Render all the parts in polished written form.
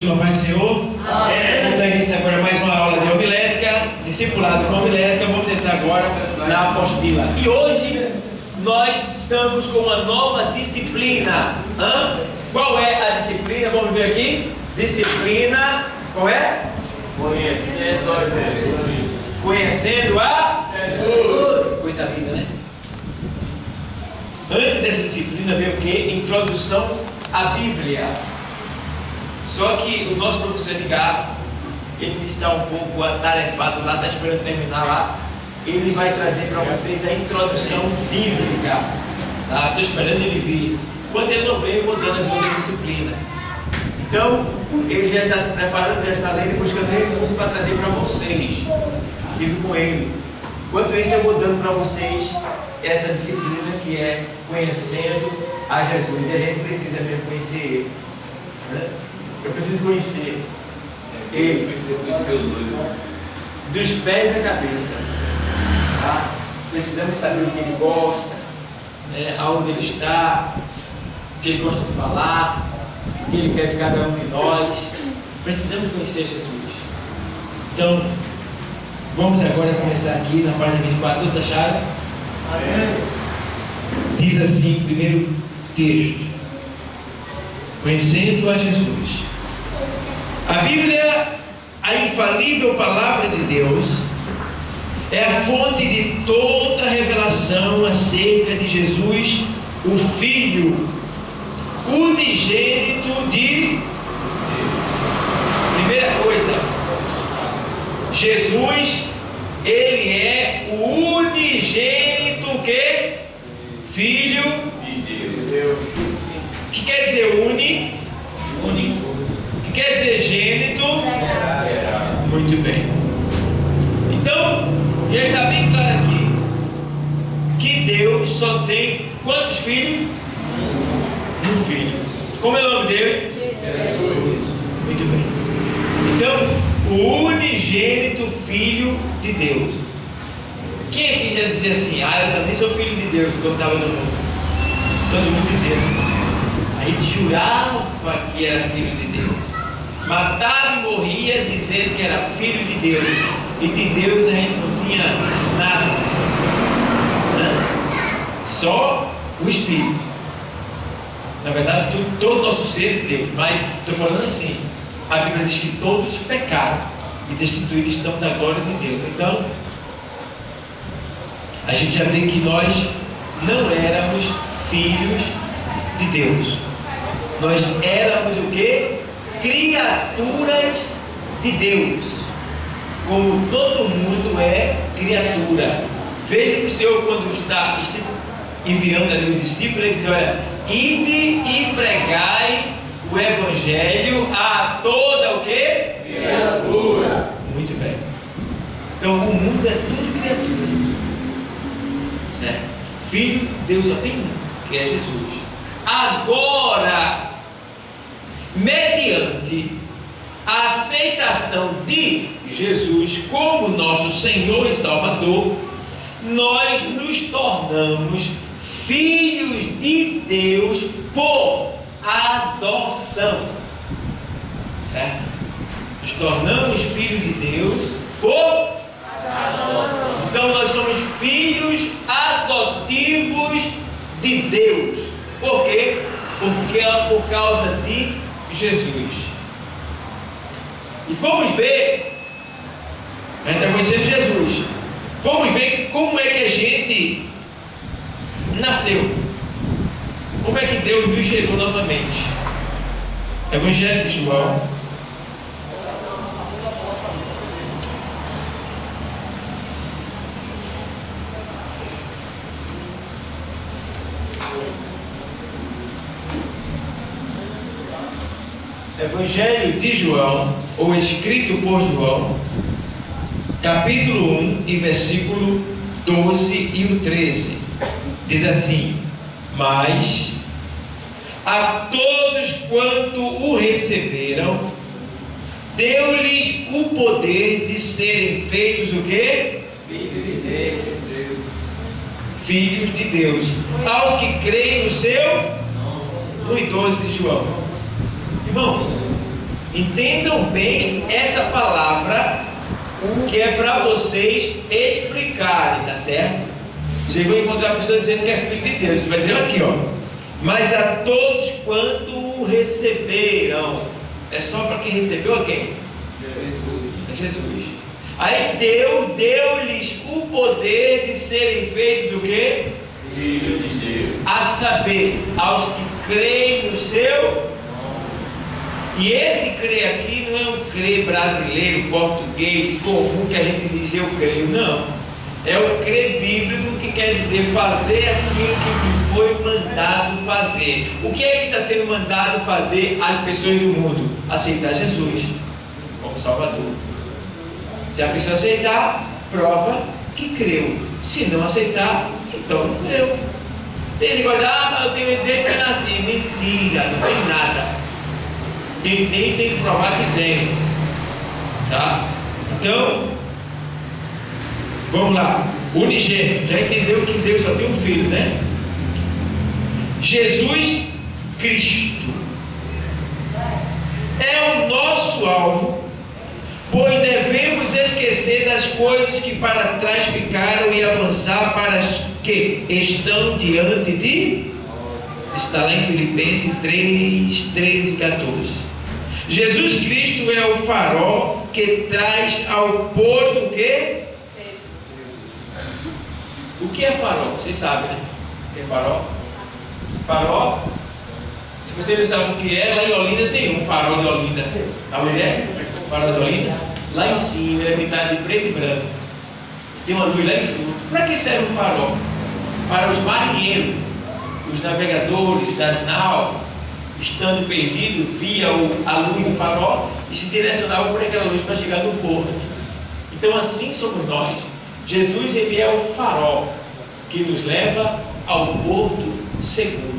Sua paz, Senhor. Amém. Vamos dar início agora a mais uma aula de homilética, discipulado com homilética. Vamos entrar agora na apostila. E hoje nós estamos com uma nova disciplina. Qual é a disciplina? Vamos ver aqui. Disciplina, qual é? Conhecendo a Jesus. Conhecendo a Jesus. Coisa linda, né? Antes dessa disciplina veio o quê? Introdução à Bíblia. Só que o nosso professor Edgar, ele está um pouco atarefado lá, está esperando terminar lá. Ele vai trazer para vocês a introdução bíblica. Tá? Estou esperando ele vir. Quando ele não veio, eu vou dando as outras disciplinas. Então, ele já está se preparando, já está lendo e buscando recursos para trazer para vocês. Estive com ele. Enquanto isso, eu vou dando para vocês essa disciplina que é conhecendo a Jesus. E a gente precisa mesmo conhecer ele. Né? Eu preciso conhecer ele, dos pés à cabeça. Tá? Precisamos saber o que ele gosta, aonde ele está, o que ele gosta de falar, o que ele quer de cada um de nós. Precisamos conhecer Jesus. Então, vamos agora começar aqui na página 24. Todos acharam? Amém. Diz assim, primeiro texto: conhecendo a Jesus. A Bíblia, a infalível palavra de Deus, é a fonte de toda a revelação acerca de Jesus, o Filho unigênito de... Primeira coisa, Jesus, ele é o unigênito que? Filho de Deus. O que quer dizer único? O que quer dizer gênito? Muito bem. Então, já está bem claro aqui que Deus só tem quantos filhos? Um filho. Como é o nome dele? Jesus. Muito bem. Então, o unigênito Filho de Deus. Quem aqui já dizia assim: eu também sou filho de Deus quando eu estava no mundo? Todo mundo dizia. A gente jurava que era filho de Deus. Matava e morria dizendo que era filho de Deus. E de Deus a gente não tinha nada. Só o Espírito. Na verdade, todo o nosso ser é de Deus. Mas estou falando assim: a Bíblia diz que todos pecaram e destituídos estão da glória de Deus. Então, a gente já vê que nós não éramos filhos de Deus. Nós éramos o quê? Criaturas de Deus. Como todo mundo é criatura. Veja que o Senhor, quando está enviando ali os discípulos, ele diz: olha, ide e pregai o Evangelho a toda o quê? Criatura. Muito bem. Então o mundo é tudo criatura. Certo? Filho, Deus só tem um, que é Jesus. Agora, mediante a aceitação de Jesus como nosso Senhor e Salvador, nós nos tornamos filhos de Deus por adoção. Certo? Nos tornamos filhos de Deus por adoção. Então nós somos filhos adotivos de Deus. Por quê? Porque é por causa de Jesus. E vamos ver, a gente está conhecendo Jesus, vamos ver como é que a gente nasceu, como é que Deus nos gerou novamente. Evangelho de João, Evangelho de João, ou escrito por João, capítulo 1 e versículo 12 e o 13, diz assim: mas a todos quanto o receberam, deu-lhes o poder de serem feitos o quê? Filhos de Deus. Filhos de Deus, aos que creem no seu 1 e 12 de João. Irmãos, Entendam bem essa palavra, que é para vocês explicarem, tá certo? Vocês vão encontrar a pessoa dizendo que é filho de Deus. Você vai dizer aqui, ó. Mas a todos quanto o receberam. É só para quem recebeu a quem? É Jesus. Aí Deus deu-lhes o poder de serem feitos o quê? Filho de Deus. A saber, aos que creem no seu. E esse crer aqui não é um crer brasileiro, português, comum, que a gente diz eu creio, não. É o crer bíblico, que quer dizer fazer aquilo que foi mandado fazer. O que é que está sendo mandado fazer às pessoas do mundo? Aceitar Jesus como Salvador. Se a pessoa aceitar, prova que creu. Se não aceitar, então não creu. Tem negócio, mas eu tenho desde que eu nasci. Mentira, não tem nada. Quem tem que provar que tem. Tá? Então, vamos lá. Unigênito. Já entendeu que Deus só tem um filho, né? Jesus Cristo é o nosso alvo, pois devemos esquecer das coisas que para trás ficaram e avançar para as que estão diante de. Está lá em Filipenses 3, 13 e 14. Jesus Cristo é o farol que traz ao porto o quê? O que é farol? Vocês sabem, né? O que é farol? Farol, se você não sabe o que é, lá em Olinda tem um farol de Olinda. A mulher, o farol de Olinda, lá em cima, é metade de preto e branco. Tem uma luz lá em cima. Para que serve o farol? Para os marinheiros, os navegadores das naus, estando perdidos, via a luz do farol e se direcionavam por aquela luz para chegar no porto. Então assim somos nós. Jesus, ele é o farol que nos leva ao porto seguro.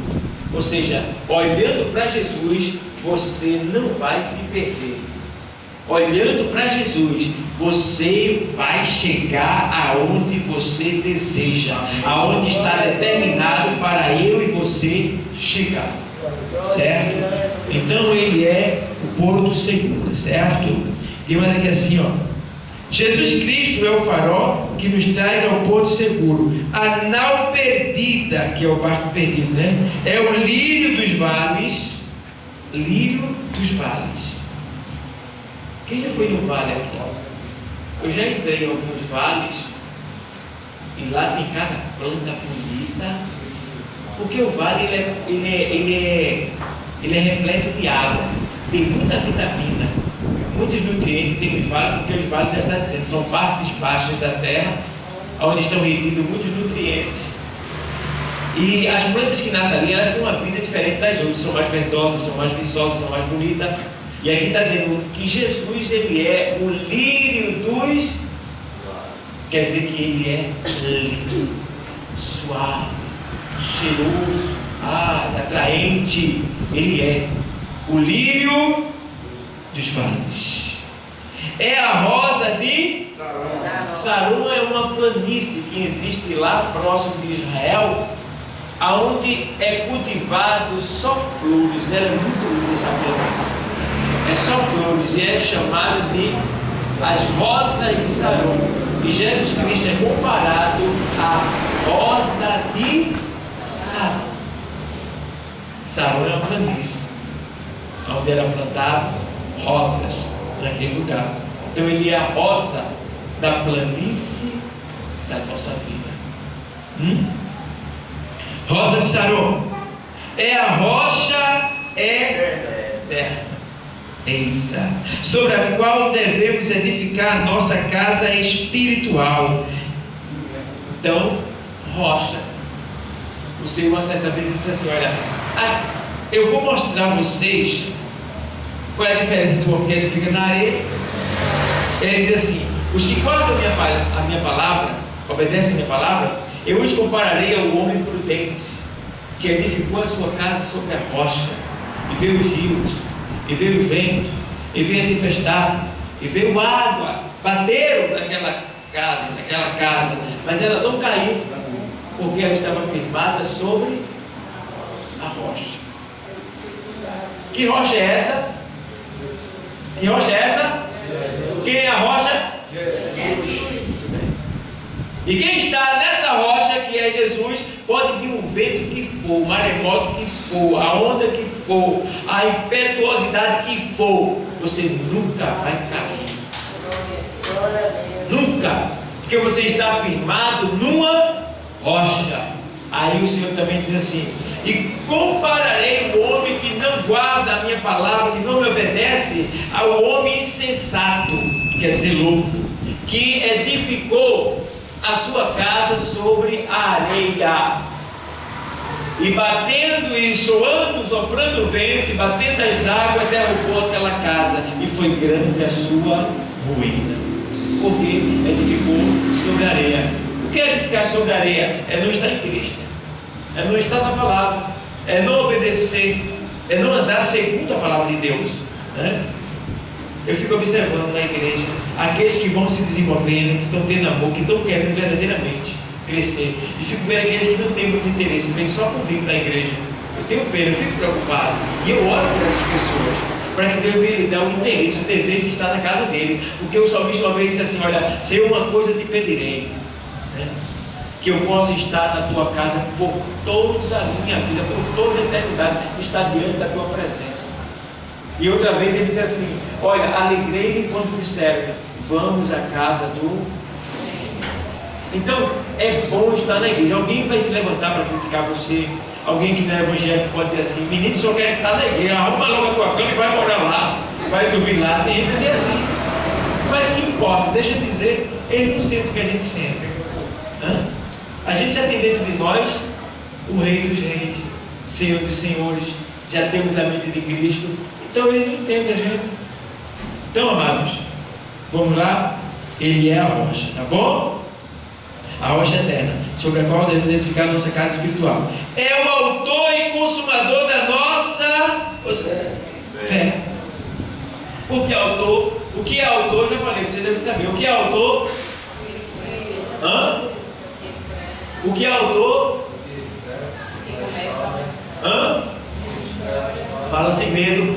Ou seja, olhando para Jesus, você não vai se perder. Olhando para Jesus, você vai chegar aonde você deseja, aonde está determinado para eu e você chegar. Certo? Então ele é o porto seguro, certo? Tem uma aqui assim, ó. Jesus Cristo é o farol que nos traz ao porto seguro. A nau perdida, que é o barco perdido, né? É o lírio dos vales. Lírio dos vales. Quem já foi no vale aqui? Eu já entrei em alguns vales e lá tem cada planta bonita. Porque o vale ele é repleto de água, tem muita vitamina, muitos nutrientes tem no vale, porque os vales já estão dizendo, são partes baixas da terra, onde estão retidos muitos nutrientes. E as plantas que nascem ali, elas têm uma vida diferente das outras, são mais verdosas, são mais viçosas, são mais bonitas. E aqui está dizendo que Jesus, ele é o lírio dos, quer dizer que ele é lindo, suave, cheiroso, atraente. Ele é o lírio dos vales. É a rosa de Sarum. É uma planície que existe lá próximo de Israel, aonde é cultivado só flores. Ela é muito linda essa planície. É só flores e é chamada de as rosas de Sarum. E Jesus Cristo é comparado à rosa de Sarum. Sarum é uma planície onde era plantado rosas naquele lugar. Então ele é a rosa da planície da nossa vida. Rosa de Sarum é a rocha eterna, sobre a qual devemos edificar a nossa casa espiritual. Então, rocha. O Senhor uma certa vez disse assim: olha, eu vou mostrar a vocês qual é a diferença do homem que edifica na areia. Ele diz assim: os que guardam a minha palavra, obedecem a minha palavra, eu os compararei ao homem prudente, que edificou a sua casa sobre a rocha, e veio os rios, e veio o vento, e veio a tempestade, e veio água, bateram naquela casa, mas ela não caiu, porque ela estava firmada sobre a rocha. Que rocha é essa? Que rocha é essa? Quem é a rocha? E quem está nessa rocha, que é Jesus, pode vir o vento que for, o maremoto que for, a onda que for, a impetuosidade que for, você nunca vai cair. Nunca. Porque você está firmado numa rocha. Aí o Senhor também diz assim: e compararei o homem que não guarda a minha palavra, que não me obedece, ao homem insensato, quer dizer louco, que edificou a sua casa sobre a areia, e batendo e soando, soprando o vento, e batendo as águas, derrubou aquela casa, e foi grande a sua ruína, porque edificou sobre a areia. O que é edificar sobre a areia? É não estar em Cristo, é não estar na palavra, é não obedecer, é não andar segundo a palavra de Deus, né? Eu fico observando na igreja aqueles que vão se desenvolvendo, que estão tendo amor, que estão querendo verdadeiramente crescer, e fico vendo aqueles que não têm muito interesse, vêm só por vir na igreja. Eu tenho pena, eu fico preocupado, e eu oro por essas pessoas, para que Deus lhe dê o interesse, o desejo de estar na casa dele, porque o salmista uma vez disse assim: olha, Senhor, uma coisa te pedirei, né? Que eu possa estar na tua casa por toda a minha vida, por toda a eternidade, estar diante da tua presença. E outra vez ele disse assim: olha, alegrei-me quando disseram, vamos à casa do... Então, é bom estar na igreja. Alguém vai se levantar para criticar você, alguém que não é evangélico pode dizer assim: menino, só quer estar na igreja, arruma logo a tua cama e vai morar lá, vai dormir lá. Tem gente que é assim. Mas o que importa, deixa eu dizer, ele não sente o que a gente sente. A gente já tem dentro de nós o Rei dos Reis, Senhor dos Senhores, já temos a mente de Cristo, então ele não entende a gente. Então, amados, vamos lá. Ele é a rocha, tá bom? A rocha eterna, sobre a qual devemos edificar a nossa casa espiritual. É o autor e consumador da nossa fé. Porque autor, o que é autor, já falei, você deve saber. O que é autor? O que é autor? Fala sem medo.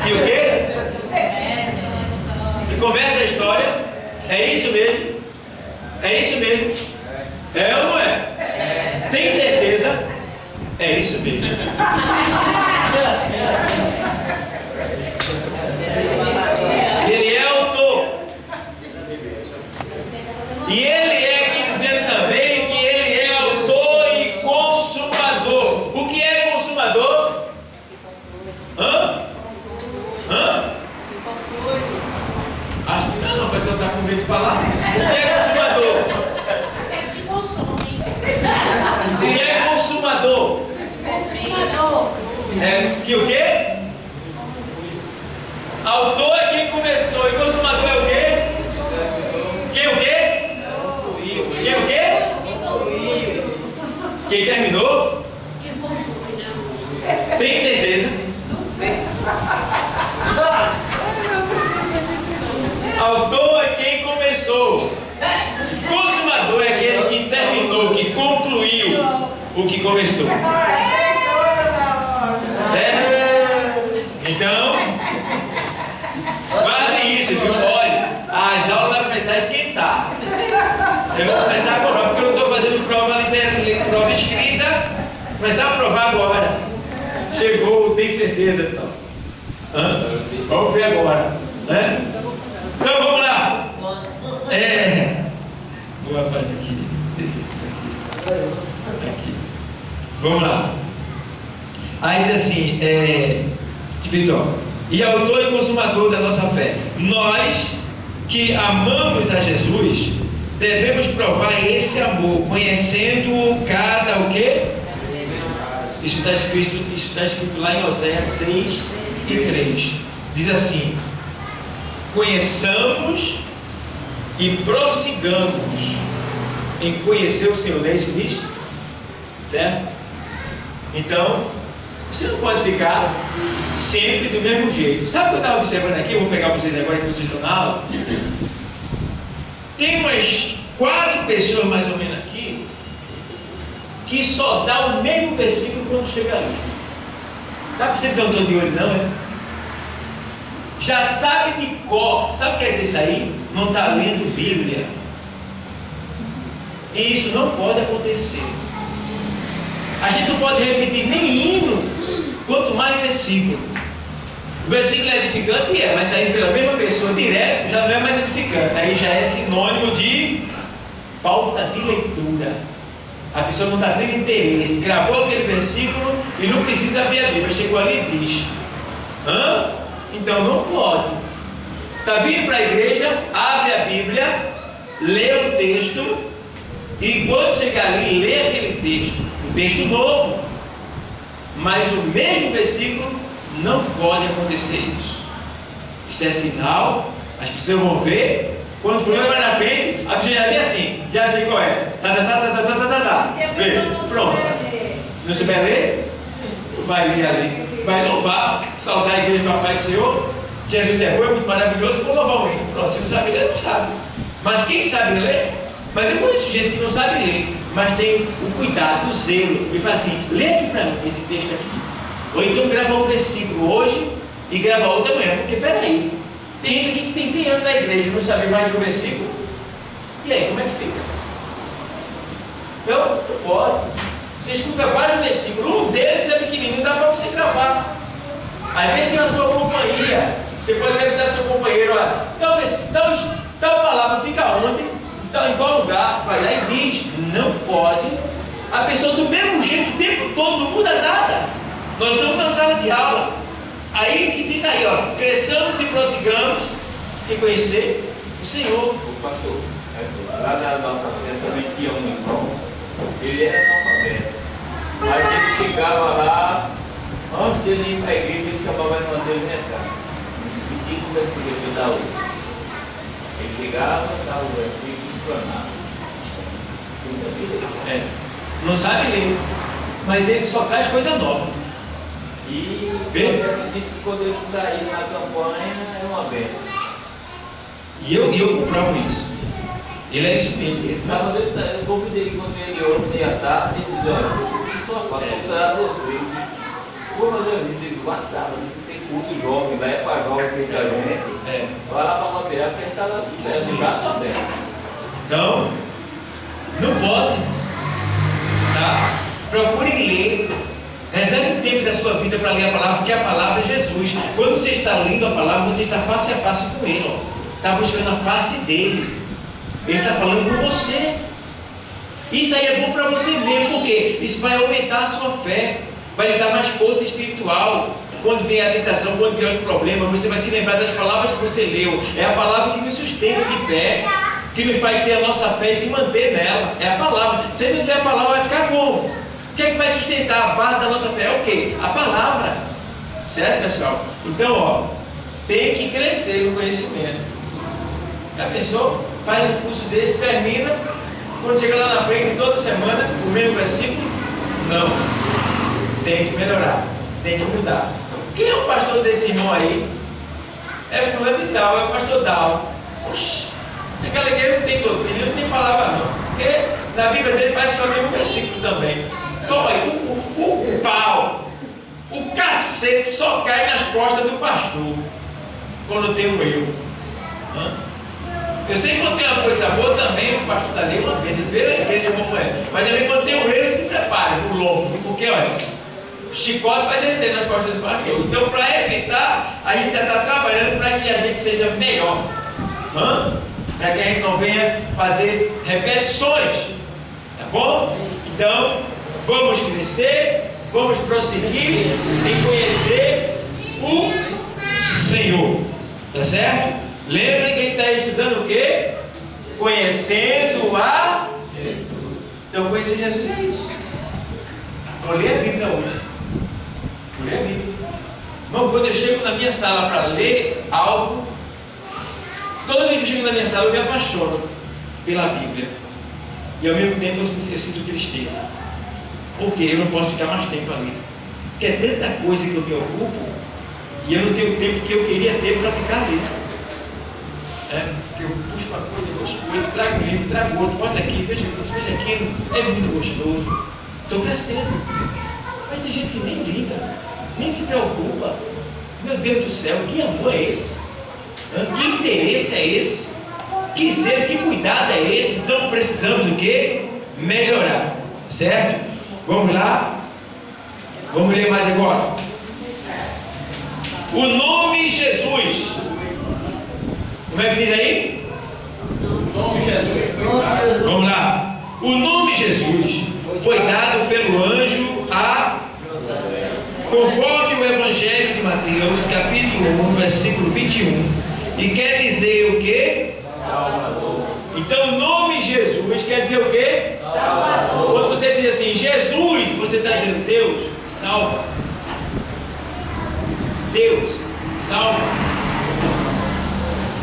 E o quê? Que começa a história. É isso mesmo? É isso mesmo? É ou não é? Tem certeza? É isso mesmo. Ele é autor. E ele é aqui dizendo também que ele é autor e consumador. O que é consumador? Acho que não, a pessoa está com medo de falar. O que é consumador? O que é consumador? É que o quê? Autor é quem começou, e consumador é o quê? Quem o quê? Quem o quê? Quem terminou? Tem certeza? Autor é quem começou. Consumador é aquele que terminou, que concluiu o que começou. Certo? Então, guarde isso, viu? Olha, as aulas vão começar a esquentar. Eu vou começar a provar, porque eu não estou fazendo prova escrita. Começar a provar agora. Chegou, tem certeza. Então. Vamos ver agora, né? Então vamos lá. Boa parte aqui. Vamos lá. Aí diz assim, espiritual. E autor e consumador da nossa fé. Nós que amamos a Jesus, devemos provar esse amor, conhecendo cada o quê? Isso está escrito lá em Oséias 6 e 3. Diz assim: conheçamos e prossigamos em conhecer o Senhor. É isso que diz? Certo? Então, você não pode ficar sempre do mesmo jeito. Sabe o que eu estava observando aqui? Eu vou pegar vocês agora que vocês estão na aula. Tem umas 4 pessoas mais ou menos aqui que só dá o mesmo versículo quando chega ali. Dá para você ver um de olho, não, é? já sabe de cor. Sabe o que quer dizer isso aí? Não está lendo Bíblia. E isso não pode acontecer. A gente não pode repetir nem hino, quanto mais versículo. O versículo é edificante, mas sair pela mesma pessoa direto já não é mais edificante. Aí já é sinônimo de falta de leitura. A pessoa não está tendo interesse, gravou aquele versículo e não precisa abrir a Bíblia. Chegou ali e diz: então não pode. Está vindo para a igreja, abre a Bíblia, lê o texto, e quando chegar ali, lê aquele texto, um texto novo, mas o mesmo versículo. Não pode acontecer isso. Isso é sinal. As pessoas vão ver. Quando for mais na frente, a pessoa já diz assim: já sei qual é. Pronto. Não souber ler, vai ler ali. Vai louvar, saudar a igreja do Papai do Senhor. Jesus é bom, é muito maravilhoso. Vou louvar o Senhor. Pronto, se não sabe ler, não sabe. Mas quem sabe ler? Mas eu conheço gente que não sabe ler, mas tem o cuidado, o zelo. Ele fala assim: lê aqui para mim esse texto aqui. Ou então grava um versículo hoje e grava outro amanhã. Porque peraí, tem gente aqui que tem 100 anos na igreja e não sabe mais do versículo. E aí, como é que fica? Então, não pode. Você escuta vários versículos, um deles é pequenininho, dá para você gravar. Às vezes tem a sua companhia. Você pode perguntar ao seu companheiro: tal palavra fica onde? Em qual lugar? Vai lá e diz: não pode. A pessoa do mesmo jeito o tempo todo, não muda nada. Nós estamos na sala de aula. Aí que diz aí, cresçamos e prossigamos em conhecer o Senhor. O pastor, lá na nossa festa também tinha um irmão, ele era analfabeto. Mas ele chegava lá, antes dele ir para a igreja, ele chamava a irmã dele entrar. E tinha um versículo da outra. Ele chegava, dava o versículo e explanava. Não sabe ler, mas ele só traz coisa nova. E ele disse que quando ele saiu na campanha é uma benção. E eu comprovo isso. Ele é isso mesmo. Sábado eu convidei quando ele ontem à tarde, ele disse: olha, você tem sua parte, eu precisava de você. Eu disse: vou fazer um vídeo lá sábado, tem culto jovem, lá é para jovem feito a gente. Vai lá para a lateral, porque a gente está lá esperando, de braço aberto. Então, não pode. Tá? Procurem ler. Reserve um tempo da sua vida para ler a palavra, porque a palavra é Jesus. Quando você está lendo a palavra, você está face a face com Ele. Está buscando a face dele. Ele está falando com você. Isso aí é bom para você ver, porque isso vai aumentar a sua fé, vai lhe dar mais força espiritual. Quando vem a tentação, quando vier os problemas, você vai se lembrar das palavras que você leu. É a palavra que me sustenta de pé, que me faz ter a nossa fé e se manter nela. É a palavra. Se não tiver a palavra, vai ficar como? O que é que vai sustentar a base da nossa fé? É o quê? A palavra. Certo, pessoal? Então, tem que crescer no conhecimento. Já pensou? Faz um curso desse, termina. Quando chega lá na frente, toda semana, o mesmo versículo? Não. Tem que melhorar. Tem que mudar. Quem é o pastor desse irmão aí? É fulano de tal, é o pastor tal. Oxi, aquela igreja não tem doutrina, não tem palavra não. Porque na Bíblia dele parece só tem um versículo também. Só aí, o pau, o cacete só cai nas costas do pastor quando tem um erro. Eu sei que quando tem uma coisa boa também, o pastor da lei, uma vez, vê a igreja como é. Mas também quando tem um erro, se prepare, o lombo, porque olha, o chicote vai descer nas costas do pastor. Então, para evitar, a gente já está trabalhando para que a gente seja melhor. Para que a gente não venha fazer repetições. Tá bom? Então, vamos crescer, vamos prosseguir em conhecer o Senhor. Tá certo? Lembrem que ele está estudando o quê? Conhecendo a Jesus. Então, conhecer Jesus é isso. Vou ler a Bíblia hoje. Vou ler a Bíblia. Irmão, quando eu chego na minha sala para ler algo, toda vez que eu chego na minha sala eu me apaixono pela Bíblia. E ao mesmo tempo eu sinto tristeza. Porque eu não posso ficar mais tempo ali. Porque é tanta coisa que eu me ocupo e eu não tenho o tempo que eu queria ter para ficar ali. Porque eu busco uma coisa, eu busco, trago um livro, trago outro, bota aqui, veja aquilo, é muito gostoso. Estou crescendo. Mas tem gente que nem liga, nem se preocupa. Meu Deus do céu, que amor é esse? Que interesse é esse? Que zelo, que cuidado é esse? Então precisamos o quê? Melhorar, certo? Vamos lá? Vamos ler mais agora. O nome Jesus. Como é que diz aí? O nome Jesus foi dado. Vamos lá. O nome Jesus foi dado pelo anjo a José, conforme o Evangelho de Mateus, capítulo 1, versículo 21. E quer dizer o quê? Salvador. Então o nome Jesus quer dizer o quê? Salvador. Quando você diz assim, Jesus, você está dizendo Deus, salva. Deus, salva.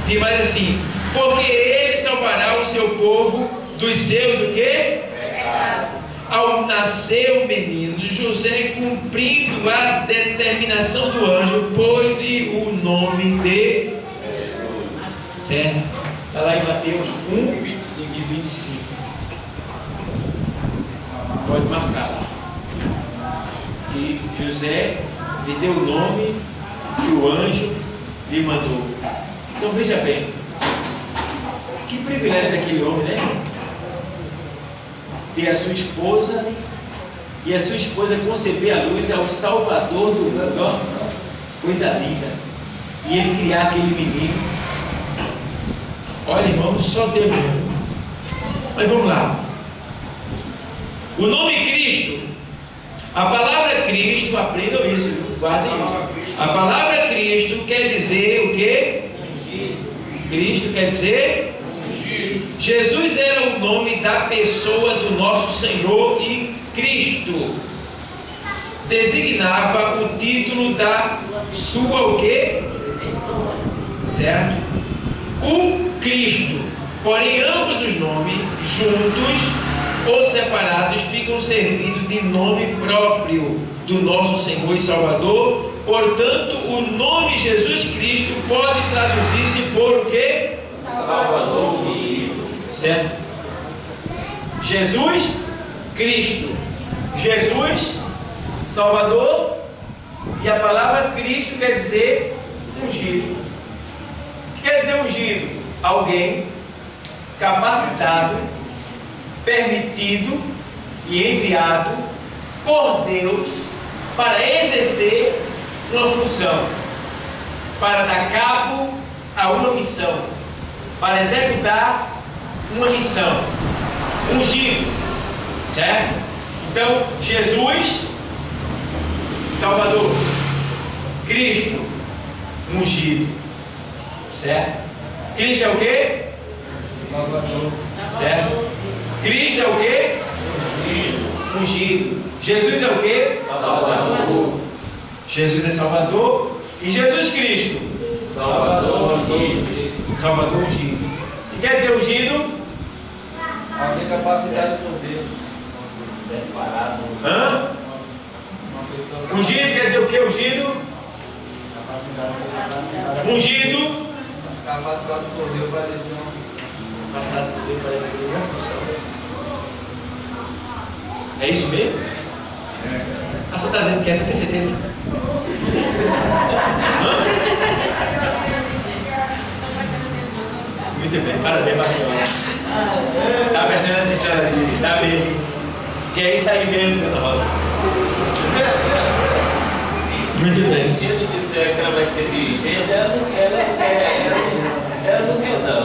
E mais assim, porque Ele salvará o seu povo dos seus o quê? Pecado. Ao nascer o menino, José, cumprindo a determinação do anjo, pôs-lhe o nome de Jesus. Certo? Está lá em Mateus 1, 25 e 25. Pode marcar lá. E José lhe deu o nome que o anjo lhe mandou. Então veja bem, que privilégio daquele homem, né? Ter a sua esposa e a sua esposa conceber a luz ao Salvador do mundo, ó, coisa linda. E ele criar aquele menino. Olha, irmãos, só Deus mesmo. Mas vamos lá. O nome Cristo, a palavra Cristo, aprendam isso, guardem isso. A palavra Cristo quer dizer o quê? Cristo quer dizer? Jesus era o nome da pessoa do nosso Senhor e Cristo designava o título da sua o quê? Certo? O Cristo. Porém, ambos os nomes, juntos ou separados, ficam servindo de nome próprio do nosso Senhor e Salvador. Portanto, o nome Jesus Cristo pode traduzir-se por o quê? Salvador. Certo? Jesus Cristo. Jesus Salvador. E a palavra Cristo quer dizer ungido. O que quer dizer ungido? Alguém capacitado, permitido e enviado por Deus para exercer uma função, para dar cabo a uma missão, para executar uma missão. Ungido, certo? Então, Jesus, Salvador, Cristo, ungido, certo? Cristo é o quê? Salvador. Certo? Cristo é o quê? Ungido. Jesus é o quê? Salvador. Jesus é Salvador. E Jesus Cristo? Salvador ungido. Salvador ungido. E quer dizer ungido? Alguém capacitado por Deus. Separado. Hã? Uma pessoa Ungido quer dizer o quê? Ungido? capacitado por Deus. Ungido. Capacitado por Deus para descer uma missão. É isso mesmo? A senhora está dizendo que é, você tem certeza? Hã? Muito bem, parabéns, Marcelo. Está prestando atenção nisso, está bem. Que é isso aí mesmo, Dona Rosa. Muito bem. Se ele disser que ela vai ser dirigente, ela não quer, não.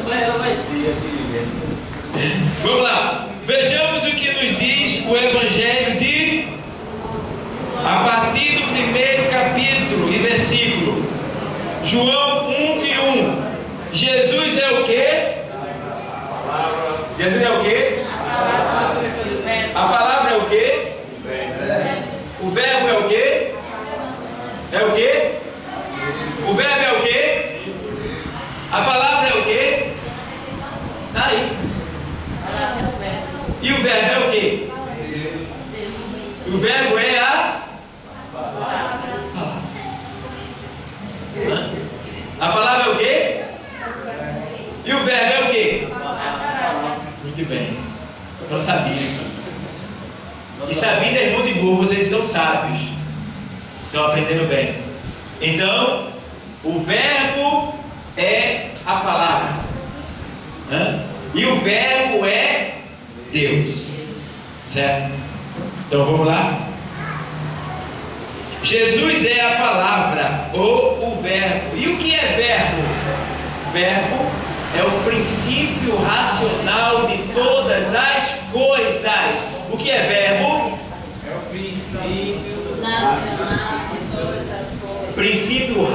Mas ela vai ser a dirigente. Vamos lá. Vejamos o que nos diz o Evangelho de... A partir do primeiro capítulo e versículo. João 1 e 1. Jesus é o quê? Jesus é o quê? A palavra é o quê? O verbo é o quê? É o quê? O verbo é o quê? A palavra é o quê? Está aí. E o verbo é o quê? O verbo é a... A palavra é o quê? E o verbo é o quê? Muito bem. Não sabia. E sabida é irmão de burro, vocês estão sábios. Estão aprendendo bem. Então, o verbo é a palavra. E o verbo é Deus. Certo? Então vamos lá. Jesus é a palavra ou o verbo. E o que é verbo? Verbo é o princípio racional de todas as coisas. O que é verbo? É o princípio nacional de todas as coisas. Princípio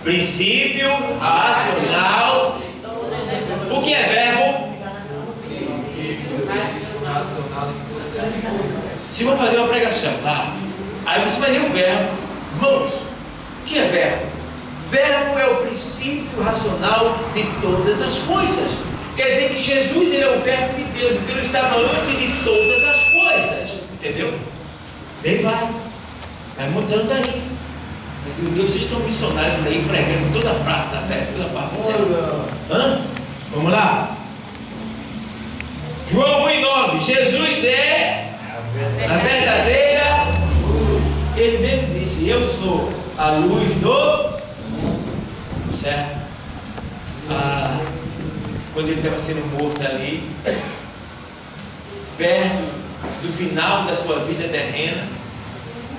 princípio racional. O que é verbo? nacional de todas as coisas. Se eu fazer uma pregação lá, aí você vai ler o verbo. Irmãos, o que é verbo? Verbo é o princípio racional de todas as coisas. Quer dizer que Jesus, ele é o verbo de Deus. Então ele estava antes de todas as coisas. Entendeu? Bem, vai mudando aí. Meu Deus, vocês estão missionários aí pregando toda a parte da terra, toda a parte da terra. Vamos lá. João 1:9. Jesus é a verdadeira luz. Ele mesmo disse: eu sou a luz do mundo. Certo? Quando ele estava sendo morto ali, perto do final da sua vida terrena,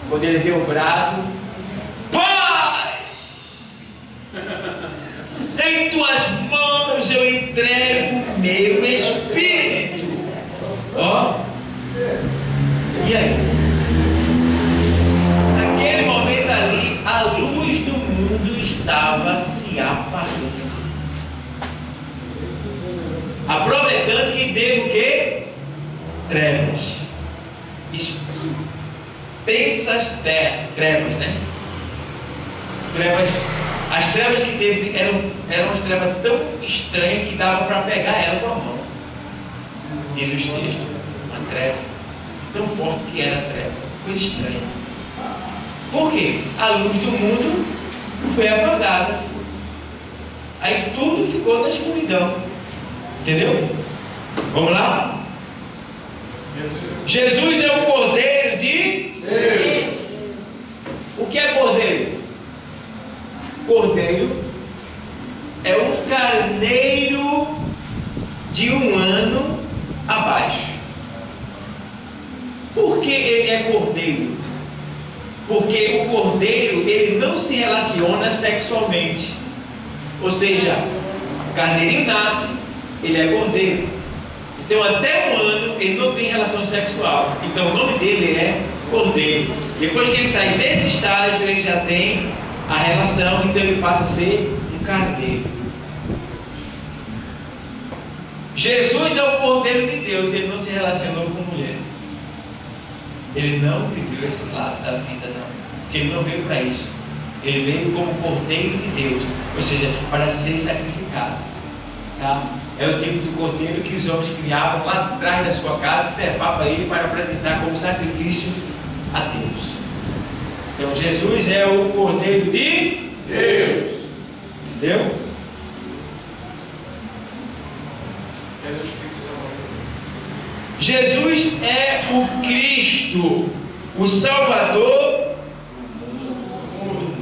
quando ele deu o brado: paz! Em tuas mãos eu entrego o meu espírito. Ó. E aí? Naquele momento ali, a luz do mundo estava se apagando. Aproveitando que teve o quê? Trevas. Espessas trevas, né? As trevas que teve eram umas trevas tão estranhas que dava para pegar ela com a mão. Diz os textos, uma treva tão forte que era a treva, coisa estranha. Por quê? A luz do mundo foi apagada. Aí tudo ficou na escuridão. Entendeu? Vamos lá? Jesus é o Cordeiro de Deus. O que é Cordeiro? Cordeiro é um carneiro de 1 ano abaixo. Por que ele é cordeiro? Porque o cordeiro, ele não se relaciona sexualmente. Ou seja, o carneirinho nasce, ele é cordeiro. Então até 1 ano ele não tem relação sexual. Então o nome dele é cordeiro. Depois que ele sai desse estágio, ele já tem a relação, então ele passa a ser um carneiro. Jesus é o Cordeiro de Deus, ele não se relacionou com mulher. Ele não viveu esse lado da vida, não. Porque ele não veio para isso. Ele veio como Cordeiro de Deus, ou seja, para ser sacrificado. Tá? É o tipo do cordeiro que os homens criavam lá atrás da sua casa, servava ele para apresentar como sacrifício a Deus. Então Jesus é o Cordeiro de Deus. Entendeu? Jesus é o Cristo, o Salvador do mundo.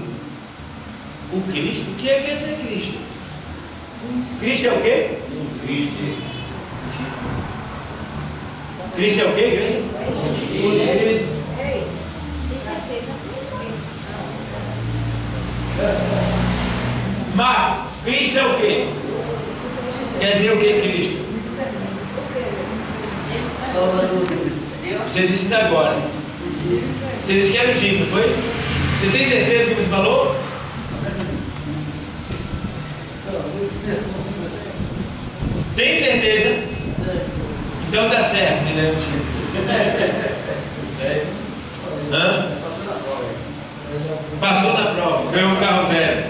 O Cristo, o que quer dizer Cristo? Cristo é o quê? Cristo é o quê, igreja? Marcos, Cristo é o quê? Quer dizer o que, Cristo? Você disse isso agora. Você disse que era o Egito, não foi? Você tem certeza do que você falou? Tem certeza? Então tá certo, ele é o Egito. Passou na prova, ganhou um carro zero.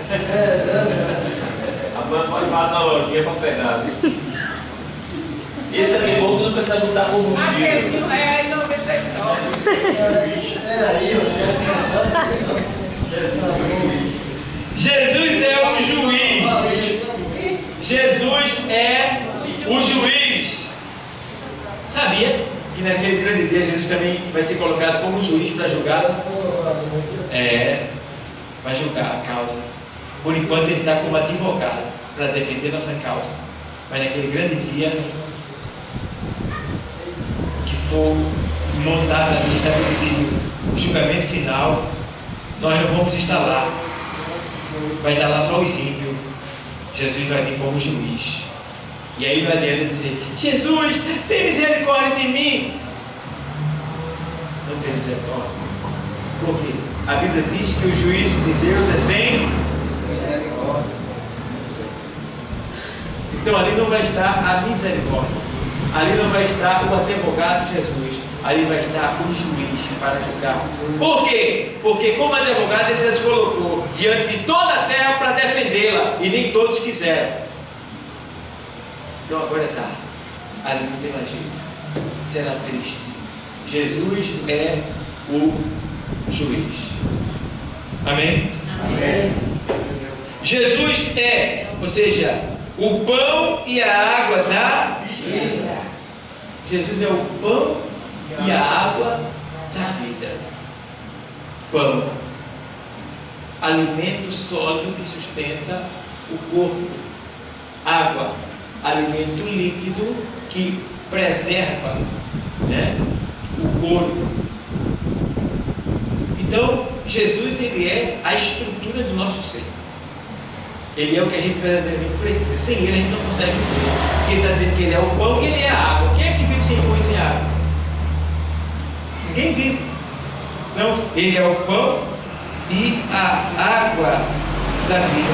A mãe pode falar analogia para pegar. Esse aqui é bom que não precisa botar combustível. Aquele Jesus é o juiz. Jesus é o juiz. Sabia que naquele grande dia Jesus também vai ser colocado como juiz para julgar? vai julgar a causa. Por enquanto ele está como advogado para defender nossa causa. Mas naquele grande dia que for montado ali, estabelecido o julgamento final, nós não vamos estar lá. Vai estar lá só os ímpios. Jesus vai vir como juiz. E aí não adianta dizer: Jesus, tem misericórdia de mim. Não tem misericórdia. Por quê? A Bíblia diz que o juízo de Deus é sem misericórdia. Então ali não vai estar a misericórdia. Ali não vai estar o advogado Jesus. Ali vai estar o juiz para julgar. Por quê? Porque como advogado ele já se colocou diante de toda a terra para defendê-la. E nem todos quiseram. Então agora está. Ali não tem mais jeito. Será triste. Jesus é o juiz. Amém? Amém. Jesus é, ou seja, o pão e a água da vida. Jesus é o pão e a água da vida. Pão, alimento sólido que sustenta o corpo. Água, alimento líquido que preserva, né, o corpo. Então, Jesus, ele é a estrutura do nosso ser. Ele é o que a gente verdadeiramente precisa. Sem ele a gente não consegue viver. Porque ele está dizendo que ele é o pão e ele é a água. Quem é que vive sem pão e sem água? Ninguém vive. Então, ele é o pão e a água da vida.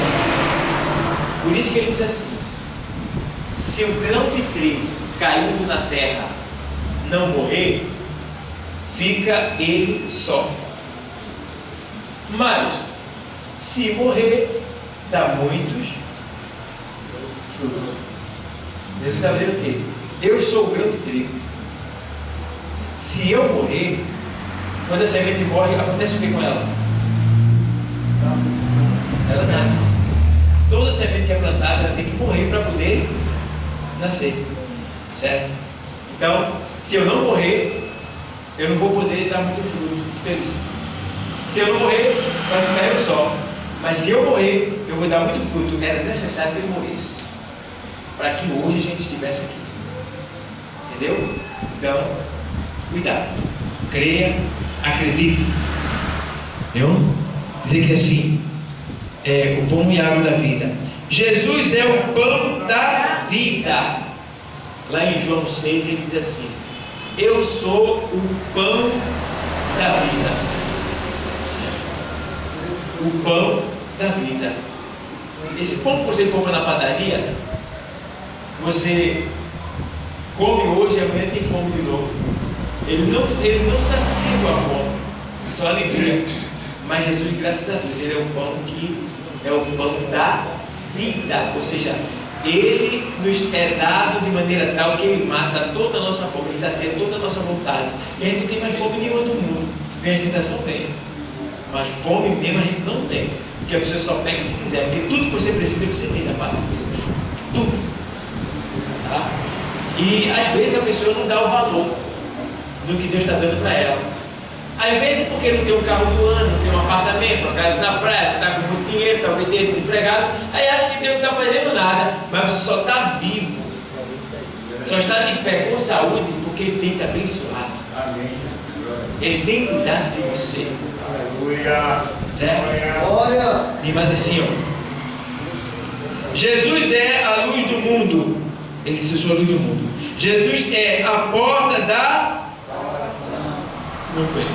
Por isso que ele diz assim: se o grão de trigo caindo na terra não morrer, fica ele só. Mas, se morrer, dá muitos frutos. Jesus está dizendo o quê? Eu sou o grão de trigo. Se eu morrer, quando a semente morre, acontece o que com ela? Ela nasce. Toda semente que é plantada, ela tem que morrer para poder nascer. Certo? Então, se eu não morrer, eu não vou poder dar muito fruto. Se eu não morrer, vai ficar eu só. Mas se eu morrer, eu vou dar muito fruto. Era necessário que ele morresse, para que hoje a gente estivesse aqui. Entendeu? Então, cuidado. Creia, acredite. Entendeu? Dizer que assim, o pão e a água da vida. Jesus é o pão da vida. Lá em João 6 ele diz assim: eu sou o pão da vida. O pão da vida. Esse pão que você compra na padaria, você come hoje e amanhã tem fome de novo. Ele não sacia a fome, só alivia. Mas Jesus, graças a Deus, ele é o pão que é o pão da vida. Ou seja, ele nos é dado de maneira tal que ele mata toda a nossa fome, ele sacia toda a nossa vontade. E a gente não tem mais fome nenhuma do mundo. Vem a tentação, tem. Mas fome mesmo a gente não tem. Porque a pessoa só pega se quiser. Porque tudo que você precisa, você tem da parte de Deus. Tudo. Tá? E às vezes a pessoa não dá o valor do que Deus está dando para ela. Às vezes porque não tem um carro do ano, não tem um apartamento, uma casa na praia, está com muito dinheiro, talvez tenha desempregado. Aí acha que Deus não está fazendo nada. Mas você só está vivo. Só está de pé com saúde porque Ele tem te abençoado. Ele tem cuidado de você. Certo? Olha! E mais assim, ó. Jesus é a luz do mundo. Ele disse: eu sou a luz do mundo. Jesus é a porta da salvação. Muito bem.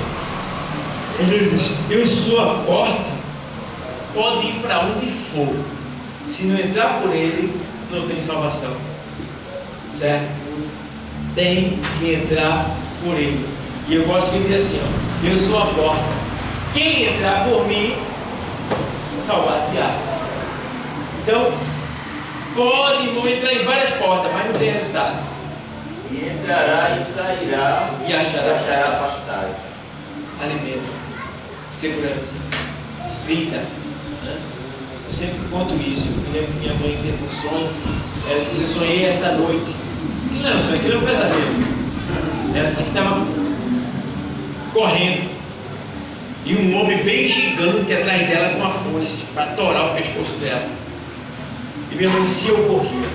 Ele disse: eu sou a porta. Pode ir para onde for. Se não entrar por ele, não tem salvação. Certo? Tem que entrar por ele. E eu gosto que ele diz assim, ó: eu sou a porta. Quem entrar por mim, salvar-se-á. Então, pode entrar em várias portas, mas não tem resultado. E entrará e sairá E achará pastagem. Alimento, segurança, vida. Né? Eu sempre conto isso. Eu lembro que minha mãe teve um sonho. Ela disse: eu sonhei esta noite. Não, sonho aquilo é um pesadelo. Ela disse que estava correndo. E um homem bem gigante atrás dela com uma foice para torar o pescoço dela. E minha mãe disse: eu corria,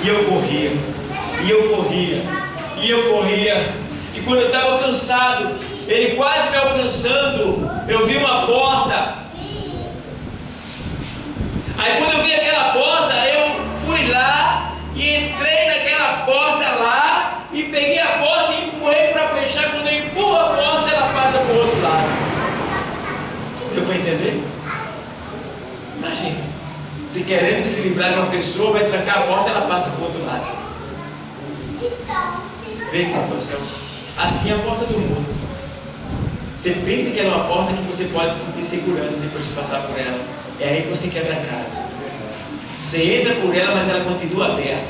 e eu corria, e eu corria, e eu corria. E quando eu estava cansado, ele quase me alcançando, eu vi uma porta. Aí quando eu vi aquela porta, eu fui lá e entrei naquela porta lá e peguei a porta e empurrei para fechar. Quando eu empurro a porta, ela passa para o outro lado. Deu para entender? Imagina, se querendo se livrar de uma pessoa, vai trancar a porta e ela passa para o outro lado. Vê que situação. Assim é a porta do mundo. Você pensa que ela é uma porta que você pode sentir segurança depois de passar por ela. É aí que você quebra a cara. Você entra por ela, mas ela continua aberta.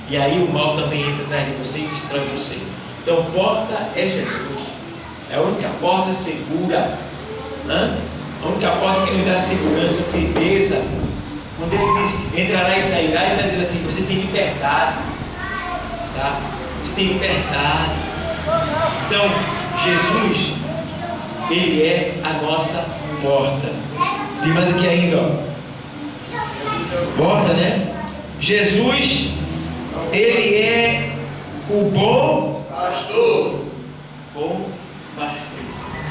E aí o mal também entra atrás de você e destrói você. Então, porta é Jesus. É a única porta segura. A única porta que nos dá segurança, firmeza. Quando ele diz entrará e sairá, ele está dizendo assim: você tem liberdade. Tá? Você tem liberdade. Então, Jesus, ele é a nossa porta. E manda aqui ainda, ó. Porta, né? Jesus, ele é o bom pastor. Bom pastor.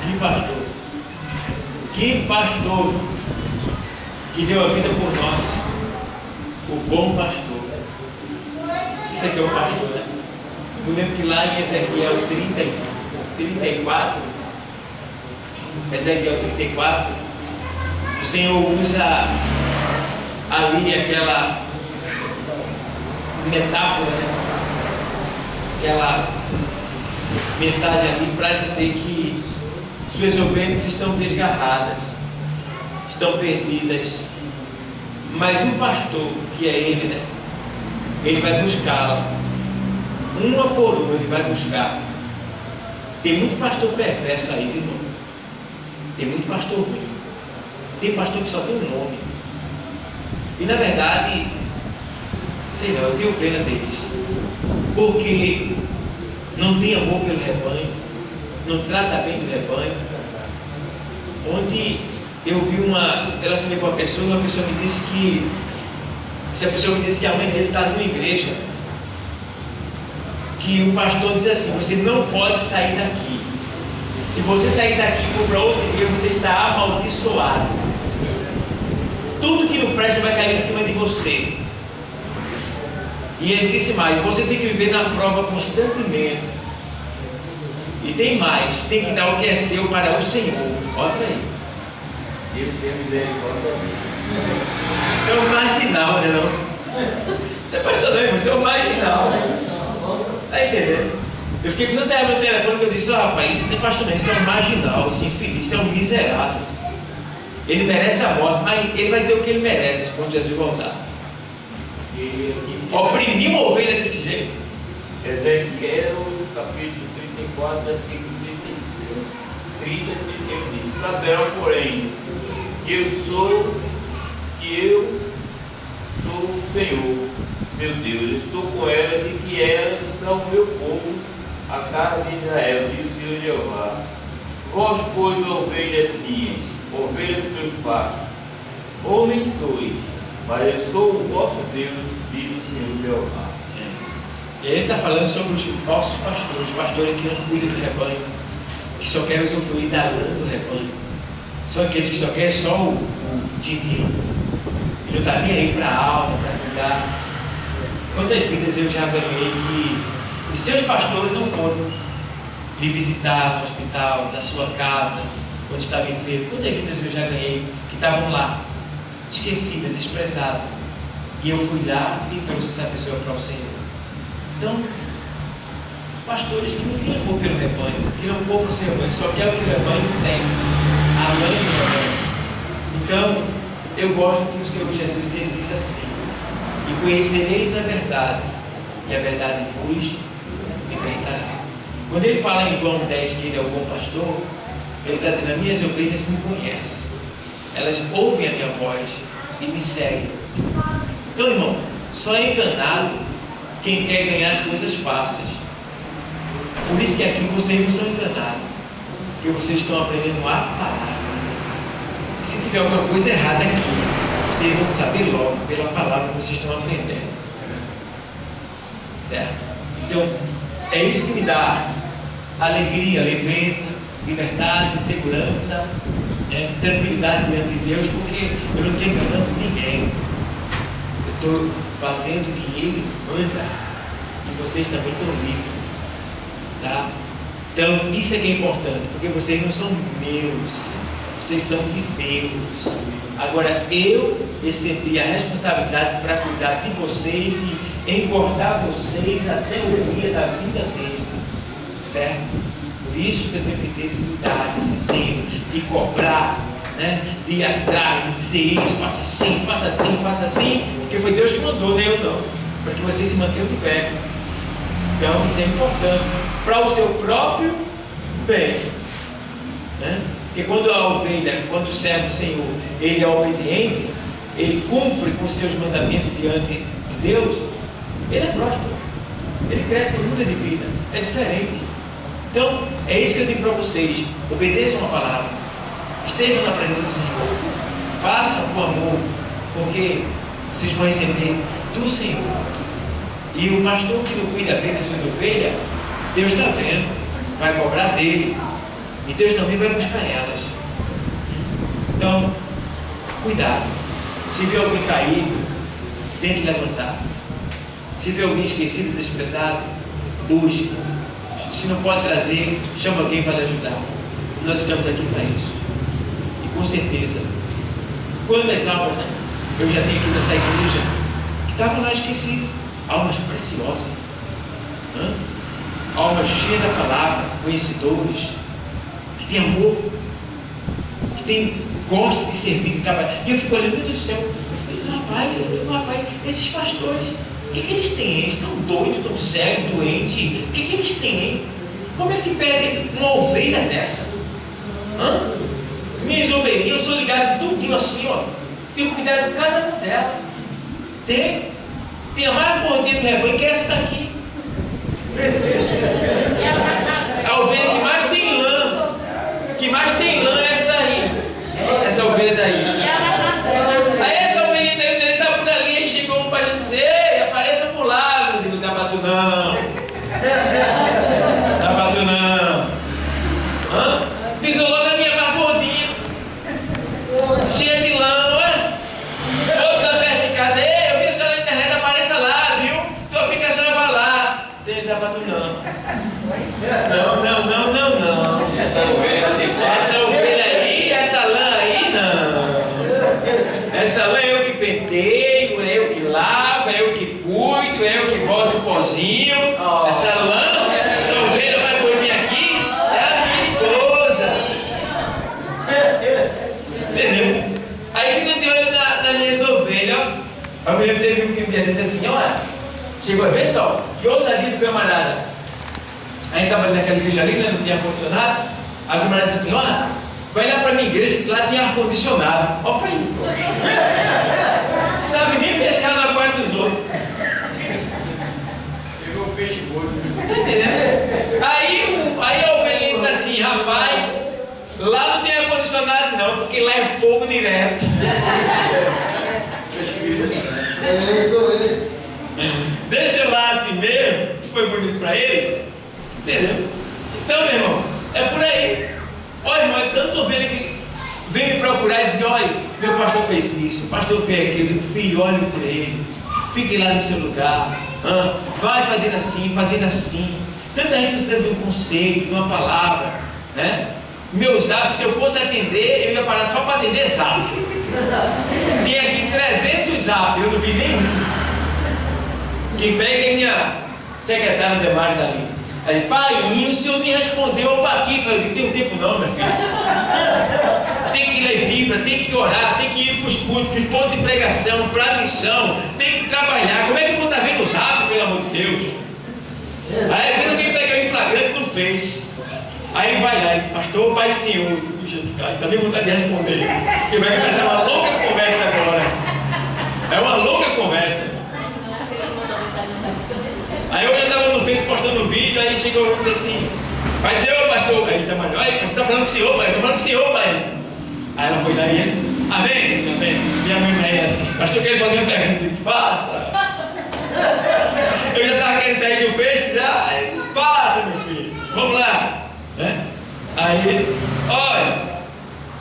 Que pastor? Que pastor que deu a vida por nós. O bom pastor. Isso aqui é o pastor, né? Eu lembro que lá em Ezequiel 34, Ezequiel 34, o Senhor usa ali aquela metáfora, né? Aquela mensagem ali para dizer que suas ovelhas estão desgarradas, estão perdidas, mas um pastor, que é ele, né? Ele vai buscá-la, uma por uma ele vai buscar. Tem muito pastor perverso aí, viu, irmão? Tem muito pastor ruim. Tem pastor que só tem um nome. E na verdade, sei lá, eu tenho pena deles, porque não tem amor pelo rebanho, não trata bem do rebanho. Onde eu vi ela falou com uma pessoa, e uma pessoa me disse que, se a pessoa me disse que a mãe dele está numa igreja, que o pastor diz assim: você não pode sair daqui. Se você sair daqui e for para outra igreja, você está amaldiçoado. Tudo que não presta vai cair em cima de você. E ele disse mais: você tem que viver na prova constantemente. E tem mais, tem que dar o que é seu para o Senhor. Olha aí. Deus tem misericórdia. Isso é um marginal, né não? Não é pastor não, mas é um marginal. Está entendendo? Eu fiquei com tanta raiva no telefone que eu disse: rapaz, isso não é pastor não, isso é um marginal, isso é infeliz, isso é um miserável. Ele merece a morte, mas ele vai ter o que ele merece quando Jesus voltar. Oprimir uma ovelha desse jeito. Ezequiel, capítulo 34, versículo 30 e 31 diz: saberão, porém, que eu sou o Senhor, seu Deus, estou com elas e que elas são meu povo, a casa de Israel, diz o Senhor Jeová. Vós, pois, ovelhas minhas, ovelhas dos meus pastos, homens sois, mas eu sou o vosso Deus, diz o Senhor Jeová. E ele está falando sobre os falsos pastores, os pastores que não cuidam do rebanho, que só querem usufruir da lã do rebanho. São aqueles que só querem só o din-din, que não está nem aí para a alma, para cuidar. Quantas vidas eu já ganhei que os seus pastores não foram lhe visitar no hospital, na sua casa, quando estava enfermo? Quantas vidas eu já ganhei que estavam lá, esquecidas, desprezadas, e eu fui lá e trouxe essa pessoa para o Senhor? Então, pastores que não têm amor pelo rebanho, que não poupam o seu rebanho, só quer o que o rebanho tem, a mãe do rebanho. Então, eu gosto que o Senhor Jesus ele disse assim: e conhecereis a verdade, e a verdade vos libertará. Quando ele fala em João 10 que ele é o bom pastor, ele está dizendo: as minhas ovelhas me conhecem, elas ouvem a minha voz e me seguem. Então, irmão, só é enganado quem quer ganhar as coisas fáceis. Por isso que aqui vocês não são enganados. Porque vocês estão aprendendo a palavra. Se tiver alguma coisa errada aqui, vocês vão saber logo pela palavra que vocês estão aprendendo. Certo? Então, é isso que me dá alegria, leveza, liberdade, segurança, tranquilidade diante de Deus, porque eu não estou enganando ninguém. Eu estou fazendo o que Ele manda e vocês também estão livres. Tá? Então, isso é que é importante, porque vocês não são meus, vocês são de Deus. Agora, eu recebi a responsabilidade para cuidar de vocês e engordar vocês até o dia da vida dele, certo? Por isso que eu tenho que ter esse cuidado, esse zelo, de cobrar, né? De ir atrás, de dizer isso, faça assim, faça assim, faça assim, porque foi Deus que mandou, nem eu não, para que vocês se mantenham de pé. Então, isso é importante para o seu próprio bem, né? Porque quando a ovelha, quando o servo do Senhor, ele é obediente, ele cumpre com os seus mandamentos diante de Deus, ele é próspero, ele cresce, ele muda de vida, é diferente. Então, é isso que eu digo para vocês: obedeçam a palavra, estejam na presença do Senhor, façam com amor, porque vocês vão receber do Senhor. E o pastor que não cuida bem da sua ovelha, Deus está vendo, vai cobrar dele, e Deus também vai buscar elas. Então, cuidado. Se vê alguém caído, tente levantar. Se vê alguém esquecido, desprezado, busque. Se não pode trazer, chama alguém para lhe ajudar. Nós estamos aqui para isso. E com certeza, quantas almas, né? Eu já tenho aqui nessa igreja que estavam lá esquecidas. Almas preciosas, né? Almas cheias da palavra, conhecedores, que têm amor, que gostam de servir, de trabalhar. E eu fico olhando, meu Deus do céu, rapaz, esses pastores, o que eles têm? Eles estão doidos, estão cegos, doentes? O que eles têm? Como é que se perde uma ovelha dessa? Minhas ovelhinhas, eu sou ligado tudinho assim, ó. Tenho cuidado de cada uma delas. Tem a mais gordinha do rebanho que essa daqui. A ovelha que mais tem lã. Que mais tem lã é essa daí. Essa ovelha daí. Aí essa ovelhinha dele está por ali e chegou um para dizer: ei, apareça por lá. Eu digo: não abato não. Não abato não. Pisou logo na minha mais gordinha. Cheia de lã, não é? Outra perto de casa: ei, eu vi a senhora na internet, apareça lá, viu? Então fica a senhora vai lá. Não abato não. Não. Essa ovelha aí, essa lã aí, não. Essa lã é eu que penteio, é eu que lavo, é eu que cuido, é eu que boto o pozinho. Essa lã, essa ovelha vai dormir aqui, é a minha esposa. Entendeu? Aí fica de olho nas minhas ovelhas. A ovelha teve um que me disse assim: olha, chegou a ver só, que ousadia do camarada. A gente estava ali naquela igreja ali, né, não tinha ar-condicionado. Aí o camarada disse assim: olha, vai lá para a minha igreja, que lá tem ar-condicionado. Olha para aí. Sabe nem pescar na parte dos outros. Pegou o peixe gordo. Tá entendendo? Aí a ovelhinha disse assim: rapaz, lá não tem ar-condicionado não, porque lá é fogo direto. Deixa lá assim mesmo, foi bonito para ele. Entendeu? Então, meu irmão, é por aí. Olha, irmão, é tanta ovelha que vem me procurar e diz: olha, meu pastor fez isso, o pastor fez aquilo. Eu digo: filho, olhe por ele, fique lá no seu lugar, vai fazendo assim. Tanta gente precisa de um conselho, de uma palavra, né? Meu zap, se eu fosse atender, eu ia parar só para atender zap. Tem aqui 300 zap, eu não vi nenhum. Quem pega é minha secretária Demares ali. Aí, pai, o senhor me respondeu, opa, aqui, eu não tenho tempo não, meu filho. Tem que ler Bíblia, tem que orar, tem que ir para os cultos, para os pontos de pregação, para a missão, tem que trabalhar. Como é que eu vou estar vendo os rápidos, pelo amor de Deus? Aí quando alguém pega em flagrante, não fez. Aí vai lá, pastor, pai do senhor, puxa, também vontade de responder. Porque vai começar uma longa conversa agora. É uma longa conversa. Aí eu já estava no Face postando vídeo, aí chegou um e disse assim: mas eu, pastor, pastor. Aí ele tá falando, olha, pastor, tá falando com o senhor, pai. Eu tô falando com o senhor, pai. Aí ela foi lá e ele, amém? Amém. Minha mãe vai assim, pastor, eu quero fazer uma pergunta. Faça. Eu já estava querendo sair do peixe, já. Faça, meu filho. Vamos lá. Né? Aí ele, olha,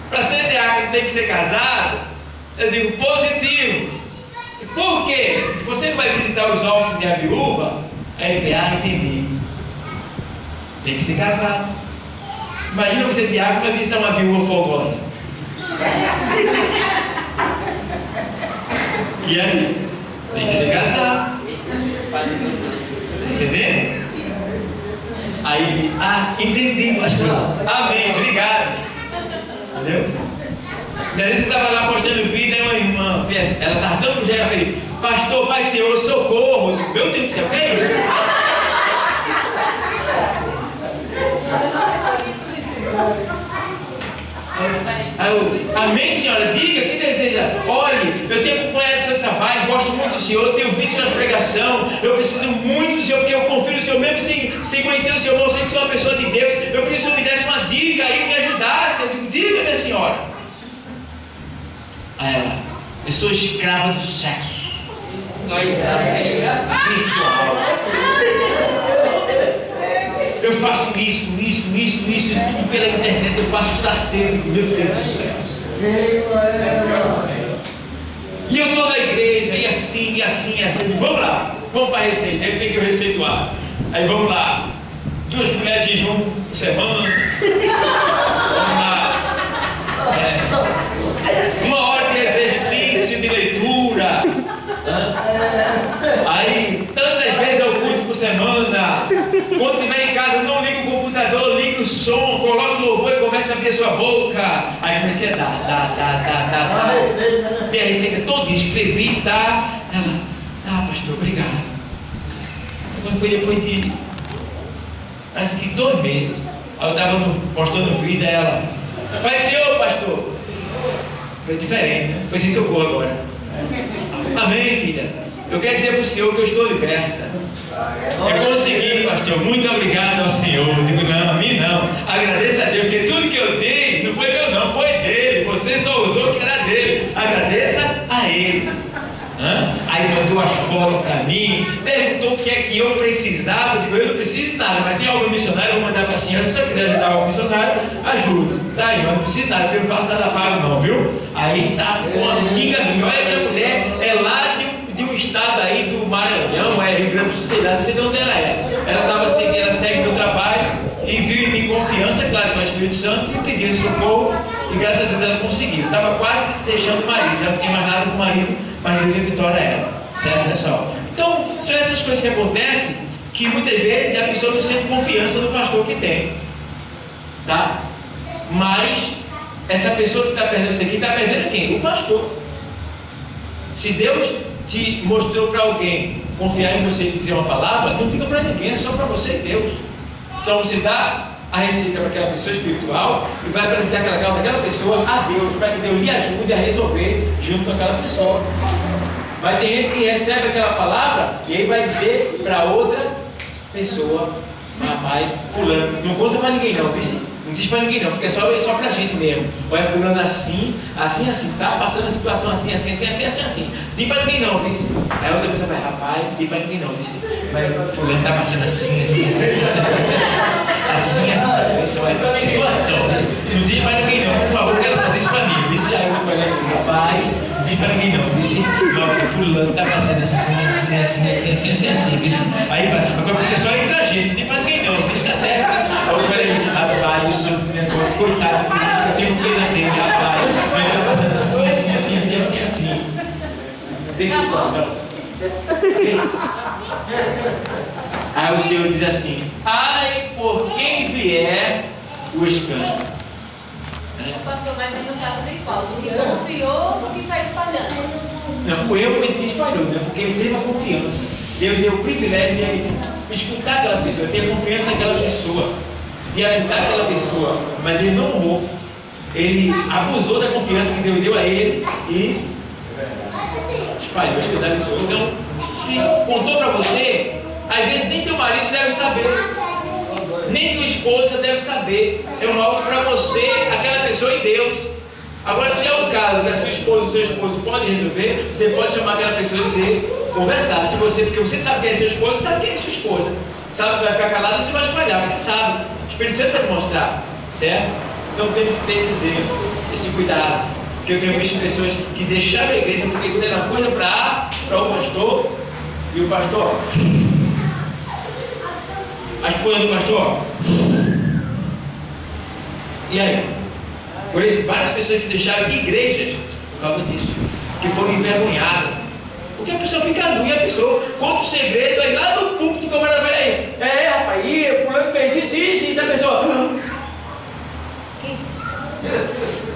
para ser diácono tem que ser casado. Eu digo, positivo. Por quê? Você vai visitar os órfãos e a viúva. Aí ele, entendi. Tem que ser casado. Imagina você diácono vai visitar uma viúva folgona. E aí? Tem que ser casado. Entendeu? Aí ele, entendi, pastor. Amém, obrigado. Entendeu? Daí você estava lá postando vídeo, aí uma irmã, ela estava dando um jeito, eu falei, pastor, pai, senhor, socorro. Meu Deus do céu, o que é isso? Amém, senhora, diga, que deseja? Olhe, eu tenho acompanhado o seu trabalho, gosto muito do senhor, tenho visto suas pregações, eu preciso muito do senhor, porque eu confio no senhor, mesmo sem conhecer o senhor, eu sei que o senhor é uma pessoa de Deus, eu queria que o senhor me desse uma dica aí, me ajudasse. Eu digo, diga, minha senhora. Aí ela, eu sou escrava do sexo. Virtual. Eu faço isso, tudo pela internet, eu faço saceiro, meu Deus do céu. E eu estou na igreja, e assim. Vamos lá, vamos para a receita, aí tem que receituar. Aí vamos lá, 2 colheres de jejum por semana. Vamos lá. 1 hora de exercício de leitura. Aí, tantas vezes ao culto por semana. Quando estiver em casa, não liga o computador, liga o som, coloca o louvor e começa a abrir a sua boca. Aí comecei a dar. Minha receita toda, escrevi, tá? Ela, pastor, obrigado. Quando foi depois de, parece que 2 meses, eu estava postando vídeo, aí ela, pai, senhor, pastor. Foi diferente, né? Foi sem socorro agora. Amém, filha. Eu quero dizer para o senhor que eu estou liberta. Eu consegui, pastor. Muito obrigado ao senhor. Eu digo, não, a mim não. Agradeça a Deus, porque tudo que eu dei não foi meu, não, foi dele. Você só usou o que era dele. Agradeça a ele. Aí mandou as fotos para mim, perguntou o que é que eu precisava. Eu digo, eu não preciso de nada, mas tem algum missionário, eu vou mandar para a senhora. Se você quiser ajudar algum missionário, ajuda. Tá aí, mas não preciso de nada, porque eu não faço nada pago não, viu? Aí tá, uma amiga minha, olha que a mulher é lá de um estado aí do Maranhão, é Rio Grande do Sul, sei lá, não sei de onde ela é. Ela segue meu trabalho e viu em mim confiança, claro, com o Espírito Santo, e pedindo socorro, e graças a Deus ela conseguiu. Estava quase deixando o marido, já não tinha mais nada com o marido, mas Deus deu vitória a ela. Certo, pessoal? Então, são essas coisas que acontecem que muitas vezes a pessoa não sente confiança no pastor que tem. Tá? Mas essa pessoa que está perdendo isso aqui, está perdendo quem? O pastor. Se Deus te mostrou para alguém confiar em você e dizer uma palavra, não diga para ninguém, é só para você e Deus. Então você dá a receita para aquela pessoa espiritual e vai apresentar aquela causa daquela pessoa a Deus, para que Deus lhe ajude a resolver junto com aquela pessoa. Mas tem gente que recebe aquela palavra e aí vai dizer para outra pessoa, papai, fulano, não conta para ninguém não, não diz para ninguém não, fica só para a gente mesmo. Olha, fulano assim, tá passando a situação assim. Diz para ninguém não, disse. Aí outra pessoa vai, rapaz, diz para ninguém não, disse. Mas fulano tá passando assim, pessoal, é situação. Não diz para ninguém não, por favor, que ela só diz para mim. Disse aí, eu vou pegar esse rapaz, diz para ninguém não, disse, não, fulano tá passando assim, disse. Aí agora fica só entre a gente, não diz para ninguém não, diz que tá certo. Eu falei, rapaz, eu sou um negócio, coitado, eu tenho pena dele, rapaz, mas ele tá passando assim. Tem que situação. Aí o Senhor diz assim, ai, por quem vier o escândalo. O pastor vai perguntar sobre qual? Se confiou ou que saiu espalhando? Não, o eu foi que espalhou, né? Porque ele teve a confiança. Deus deu o privilégio de escutar aquela pessoa, ter confiança naquela pessoa, de ajudar aquela pessoa, mas ele não honrou. Ele abusou da confiança que Deus deu a ele e espalhou a pessoa. Então, se contou para você, às vezes nem teu marido deve saber. nem tua esposa deve saber. É um algo para você, aquela pessoa e Deus. Agora, se é o caso que a sua esposa ou seu esposo podem resolver, você pode chamar aquela pessoa e dizer, conversar. Se você, porque você sabe quem é seu esposo, sabe quem é sua esposa. Sabe que vai ficar calado, você vai espalhar, você sabe. O Espírito Santo vai te mostrar, certo? Então tem que ter esse zelo, esse cuidado. Porque eu tenho visto pessoas que deixaram a igreja porque disseram uma coisa para o pastor, e o pastor, a esposa do pastor, e aí? Por isso, várias pessoas que deixaram igrejas por causa disso, que foram envergonhadas. Porque a pessoa fica nua e a pessoa conta o segredo aí lá do púlpito, como ela vai aí. Rapaz, fulano fez isso, a pessoa.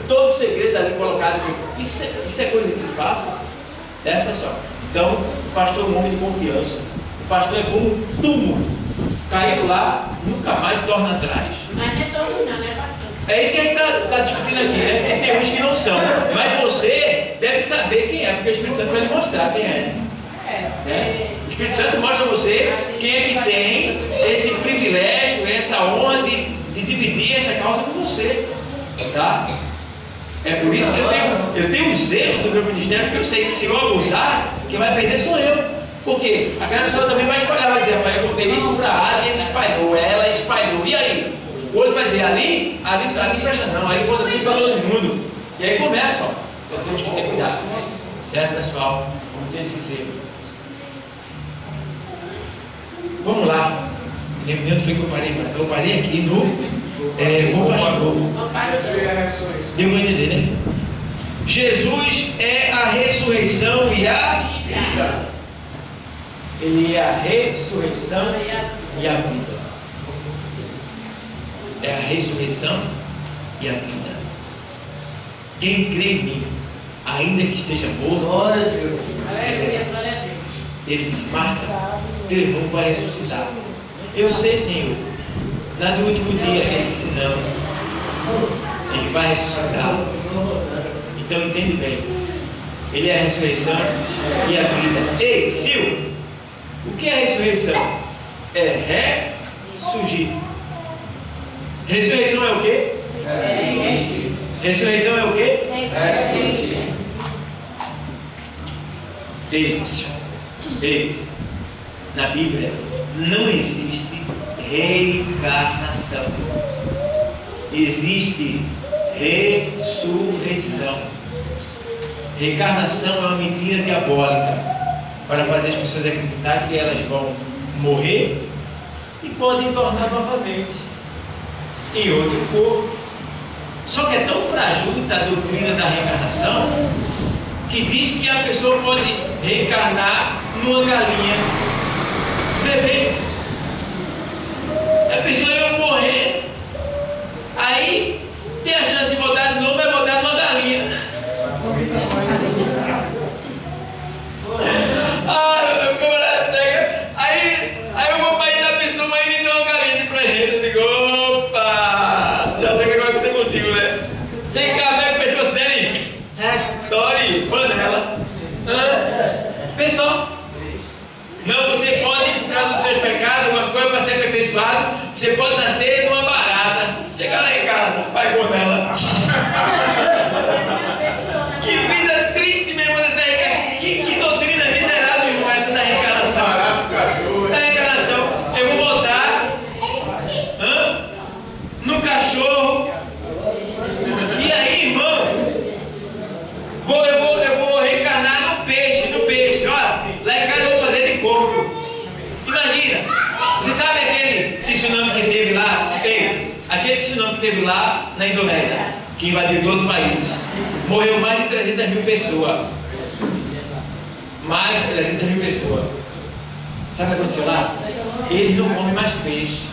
Todo o segredo ali colocado aqui. Isso é coisa que se passa, certo, pessoal? Então, o pastor é um homem de confiança. O pastor é como um túmulo. Caiu lá, nunca mais torna atrás. Mas não é todo não, né, pastor? É isso que a gente está discutindo aqui, né? Porque tem uns que não são. Mas você deve saber quem é, porque o Espírito Santo vai lhe mostrar quem é. O Espírito Santo mostra a você quem é que tem esse privilégio, essa honra de dividir essa causa com você. Tá? É por isso que eu tenho um zelo do meu ministério, porque eu sei que se eu abusar, quem vai perder sou eu. Por quê? Aquela pessoa também vai espalhar, vai dizer, pai, eu contei isso para a e ele espalhou, ela espalhou. E aí? O outro vai dizer, ali presta não, aí conta tudo para todo mundo. E aí começa, ó. Então temos que ter cuidado. Certo, pessoal? Vamos ter esse zelo. Vamos lá. Lembrando que eu parei, mas eu parei aqui no bom pastor. Deu para entender, né? Jesus é a ressurreição e a vida. Ele é a ressurreição e a vida. É a ressurreição e a vida. Quem crê em mim, ainda que esteja morto, ele disse, Marta, teu irmão vai ressuscitar. Eu sei, Senhor. No último dia ele disse, não, ele vai ressuscitar. Então entende bem. Ele é a ressurreição e a vida. Ei, Sil, o que é ressurreição? É ressurgir. Ressurreição é o quê? Ressurreição é o quê? Ei, na Bíblia não existe reencarnação. Existe ressurreição. Reencarnação é uma mentira diabólica para fazer as pessoas acreditar que elas vão morrer e podem tornar novamente em outro corpo. Só que é tão frajuta a doutrina da reencarnação que diz que a pessoa pode reencarnar numa galinha bebê. A pessoa ia morrer, aí tem a chance de voltar de novo, vai voltar numa galinha. Meu camarada pega. Aí eu vou pai da pessoa, mas me deu uma galinha de presente. Eu digo, opa, já sei o que vai acontecer contigo, né? Sem cá, pega o pescoço dele, Tori, panela. Pessoal, não, você pode, por causa dos seus pecados, uma coisa para ser aperfeiçoado, você pode nascer numa barata. Chega lá em casa, vai com ela. Que vida triste, meu irmão, dessa reencarnação. Que doutrina miserável, irmão, essa da reencarnação. Da reencarnação. Eu vou voltar no cachorro. E aí, irmão, eu vou reencarnar no peixe. Olha, lá em casa eu vou fazer de coco. Imagina, você sabe aquele tsunami que teve lá? Aquele tsunami que teve lá na Indonésia, que invadiu todos os países. Morreu mais de 300 mil pessoas. Mais de 300 mil pessoas. Sabe o que aconteceu lá? Eles não comem mais peixe.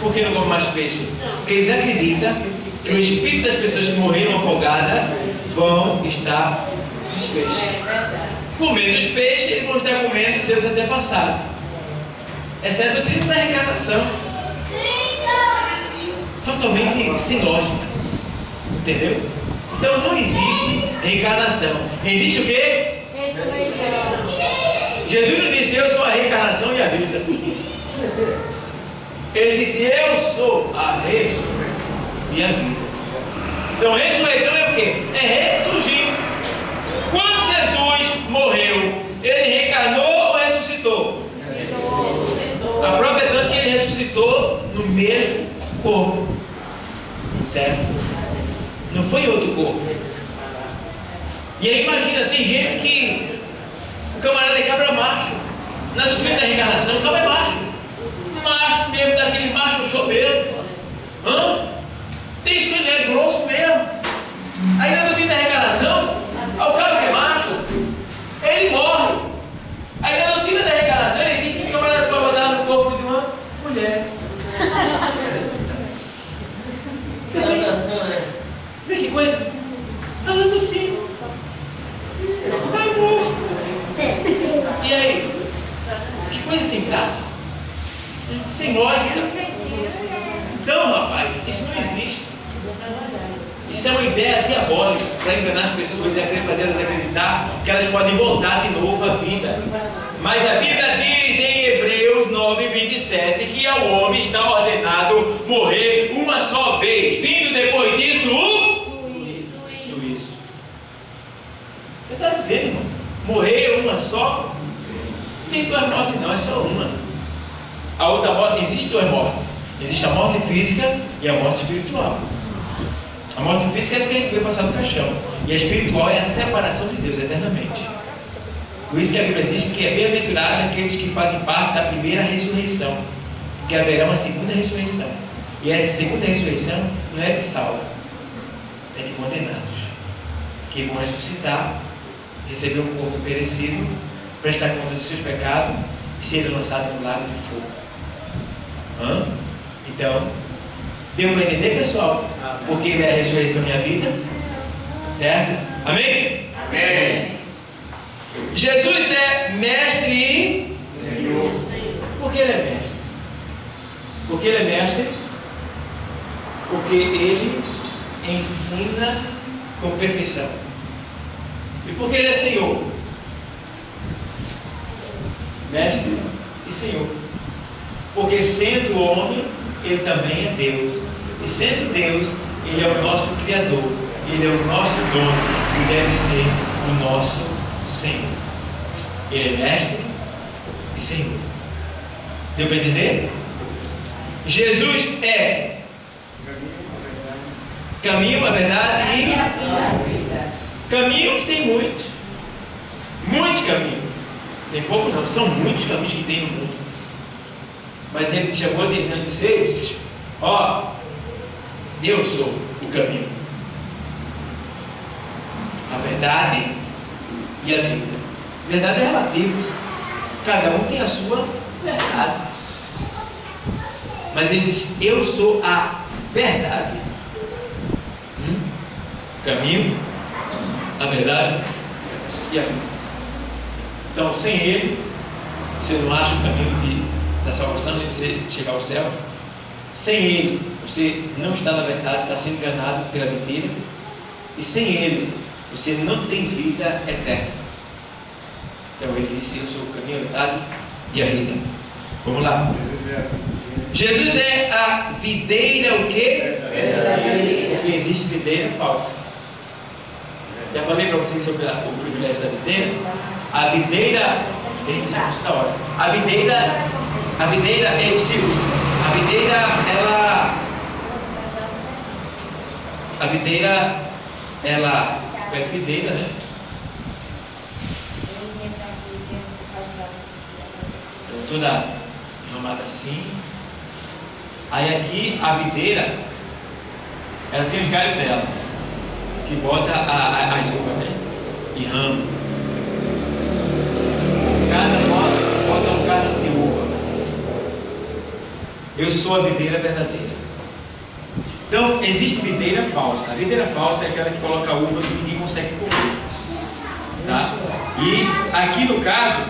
Por que não comem mais peixe? Porque eles acreditam que o espírito das pessoas que morreram afogadas vão estar nos peixes. Comendo os peixes, eles vão estar comendo seus antepassados. Essa é a doutrina da reencarnação. Totalmente sem lógica. Entendeu? Então não existe reencarnação. Existe o quê? Jesus não disse, eu sou a reencarnação e a vida. Ele disse: eu sou a ressurreição e a vida. Então ressurreição é o quê? É ressurgir. Quando Jesus morreu, ele reencarnou ou ressuscitou? Ressuscitou. A prova é tanto que ele ressuscitou no mesmo corpo. Certo? Não foi outro corpo. E aí imagina, tem gente que o camarada é cabra macho. Na doutrina da reencarnação, o cabra é macho. Macho mesmo, daquele macho chopeiro. Tem isso que ele é grosso mesmo. Aí na doutrina da reencarnação, o cabra que é macho, ele morre. Aí na doutrina da reencarnação, existe um camarada para botar no corpo de uma mulher. Vê que coisa? Está dando fim. Vai morrer. E aí? Que coisa sem graça? Sem lógica. Então, rapaz, isso não existe. Isso é uma ideia diabólica para enganar as pessoas e fazer elas acreditar que elas podem voltar de novo à vida. Mas a Bíblia diz em Hebreus 9:27 que ao homem está ordenado morrer uma só vez, vindo depois disso o juízo. Você está dizendo, irmão, morrer uma só? Não tem duas mortes não, é só uma. A outra morte, existe duas mortes. Existe a morte física e a morte espiritual. A morte física é essa que a gente vê passar no caixão. E a espiritual é a separação de Deus eternamente. Por isso que a Bíblia diz que é bem-aventurado aqueles que fazem parte da primeira ressurreição, que haverá uma segunda ressurreição. E essa segunda ressurreição não é de salvo, é de condenados, que vão ressuscitar, receber um corpo perecido, prestar conta dos seus pecados e serem lançados no lago de fogo. Então, deu para entender, pessoal? Porque é a ressurreição da minha vida? Certo? Amém? Amém. Jesus é mestre e Senhor. Por que ele é mestre? Porque ele é mestre? Porque ele ensina com perfeição. E por que ele é Senhor? Mestre e Senhor. Porque sendo homem, ele também é Deus. E sendo Deus, ele é o nosso Criador. Ele é o nosso dono e deve ser o nosso Senhor. Ele é mestre e Senhor. Deu para entender? Jesus é caminho, a verdade e a vida. Caminhos tem muitos. Muitos caminhos. Tem pouco não, são muitos caminhos que tem no mundo. Mas ele chamou a atenção de vocês. Ó, eu sou o caminho, a verdade e a vida. Verdade é relativo. Cada um tem a sua verdade. Mas ele disse: eu sou a verdade. Caminho, a verdade e a vida. Então, sem ele, você não acha o caminho da salvação, de você chegar ao céu. Sem ele, você não está na verdade, está sendo enganado pela mentira. E sem ele, você não tem vida eterna. Então ele disse: eu sou o caminho, a verdade e a vida. Vamos lá. Jesus é a videira, o quê? Verdadeira. Porque existe videira falsa. Já falei para vocês sobre o privilégio da videira. A videira, da hora. A videira é possível. A videira, ela é videira, né? Toda enramada assim. Aí aqui a videira, ela tem os galhos dela, que bota as uvas, né? E ramo. Cada modo bota um cacho de uva. Eu sou a videira verdadeira. Então existe videira falsa. A videira falsa é aquela que coloca uva que ninguém consegue comer. Tá? E aqui no caso,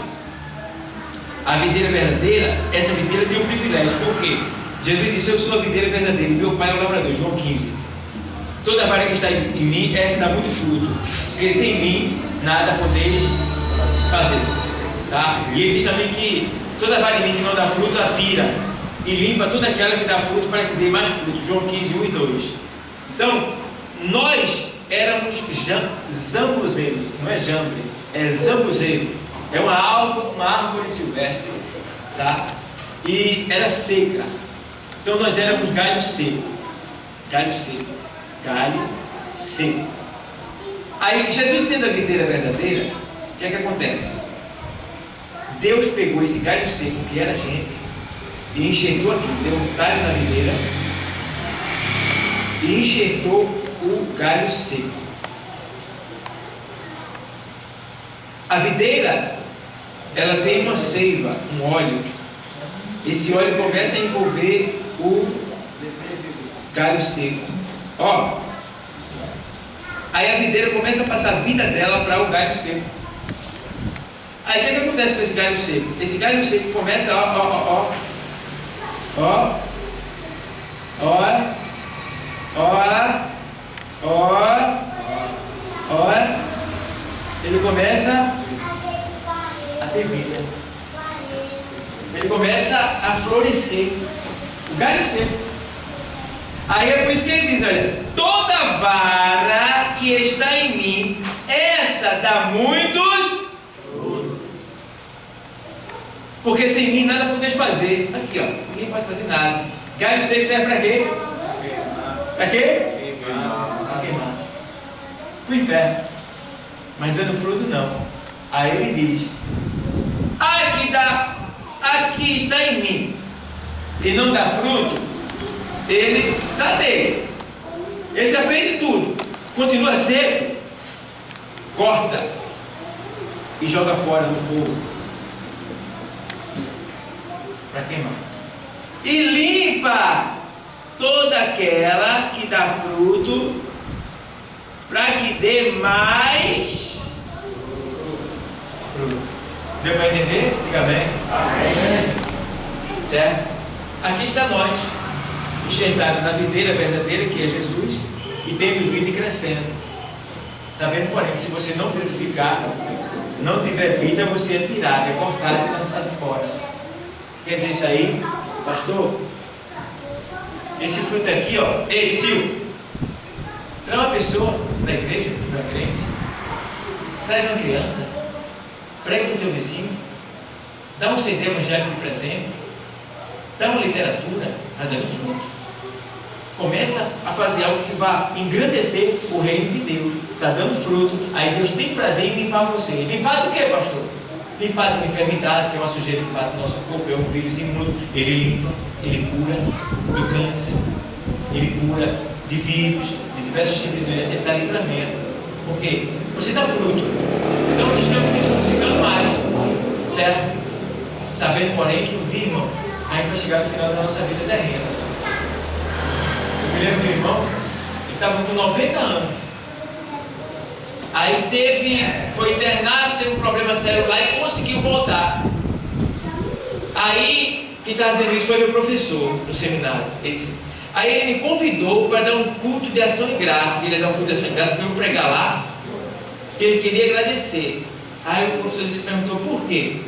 a videira verdadeira, essa videira tem um privilégio. Por quê? Jesus disse: eu sou a videira verdadeira e meu pai é o lavrador. João 15. Toda vara que está em mim, essa dá muito fruto, porque sem mim nada podeis fazer. Tá? E ele diz também que toda vara em mim que não dá fruto, atira, e limpa toda aquela que dá fruto para que dê mais fruto. João 15, 1 e 2. Então, nós éramos zambuzeiro, não é jambre, é zambuzeiro. É uma árvore silvestre, tá? E era seca. Então nós éramos galho seco. Galho seco. Galho seco. Aí Jesus, sendo a videira verdadeira, o que é que acontece? Deus pegou esse galho seco, que era a gente, e enxertou aqui, deu um talho na videira e enxertou o galho seco. A videira, ela tem uma seiva, um óleo. Esse óleo começa a envolver o galho seco. Ó, aí a videira começa a passar a vida dela para o galho seco. Aí o que acontece com esse galho seco? Esse galho seco começa, ele começa a ter vida. Ele começa a florescer. O galho seco. Aí é por isso que ele diz, olha, toda vara que está em mim, essa dá muitos frutos. Porque sem mim nada podeis fazer. Aqui, ó, ninguém pode fazer nada. Galho seco serve para quê? Para quê? Para queimar. Para o inferno. Mas dando fruto não. Aí ele diz, aqui está em mim, e não dá fruto, ele está dele. Ele já fez de tudo. Continua seco, corta e joga fora no fogo para queimar. E limpa toda aquela que dá fruto, para que dê mais fruto. Deu para entender? Diga bem. Amém. Certo? Aqui está nós, enxertados na videira verdadeira, que é Jesus, e tendo vida e crescendo. Sabendo, porém, que se você não frutificar, não tiver vida, você é tirado, é cortado e lançado fora. Quer dizer isso aí, pastor? Esse fruto aqui, ó. Ei, Psyu, traz uma pessoa da igreja, que não é crente, traz uma criança, prega para o teu vizinho, dá um CD evangélico de presente, dá uma literatura, está dando fruto. Começa a fazer algo que vá engrandecer o reino de Deus, está dando fruto, aí Deus tem prazer em limpar você. Limpar do que, pastor? Limpar de enfermidade, que é uma sujeira que bate no nosso corpo, é um vírus imundo. Ele limpa, ele cura do câncer, ele cura de vírus, de diversos tipos de doenças, ele dá livramento. Por quê? Você dá fruto. Então nós estamos ficando mais, certo? Sabendo, porém, que um dia, irmão, a gente vai chegar no final da nossa vida terrena. Eu me lembro do irmão, ele estava com 90 anos. Aí foi internado, teve um problema sério lá e conseguiu voltar. Aí, quem está dizendo isso foi meu professor no seminário. Aí ele me convidou para dar um culto de ação e graça. Ele ia dar um culto de ação e graça para eu pregar lá, que ele queria agradecer. Aí o professor perguntou por quê? Ele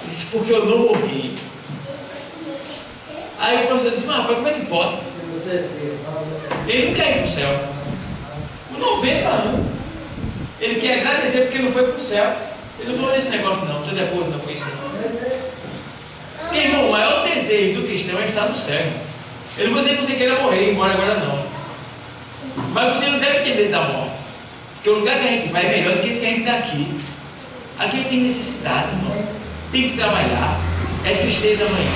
disse, porque eu não morri. Aí o professor disse, mas rapaz, como é que pode? Ele não quer ir para o céu. Com 90 anos. Ele quer agradecer porque não foi para o céu. Ele não falou nesse negócio não, estou de acordo com isso não. Porque, irmão, o maior desejo do cristão é estar no céu. Eu não vou dizer que você queira morrer, embora agora não. Mas você não deve ter medo da morte. Porque o lugar que a gente vai é melhor do que esse que a gente está aqui. Aqui tem necessidade, irmão. Tem que trabalhar. É tristeza amanhã.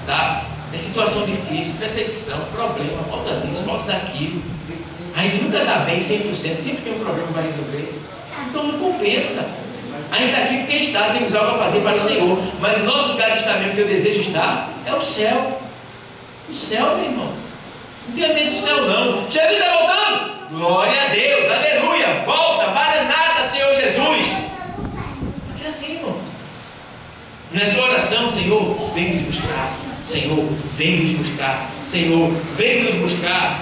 Tá? É situação difícil, perseguição, problema, falta disso, falta daquilo. A gente nunca está bem 100%, sempre tem um problema para resolver. Então não compensa. A gente está aqui porque está, temos algo a fazer para o Senhor. Mas o nosso lugar de estar mesmo, que eu desejo estar, é o céu. O céu, meu irmão. Não tenha medo do céu, não. Jesus está voltando? Glória a Deus, aleluia. Volta, maranata, Senhor Jesus. É assim, irmão. Nesta oração, Senhor, vem nos buscar. Senhor, vem nos buscar. Senhor, vem nos buscar.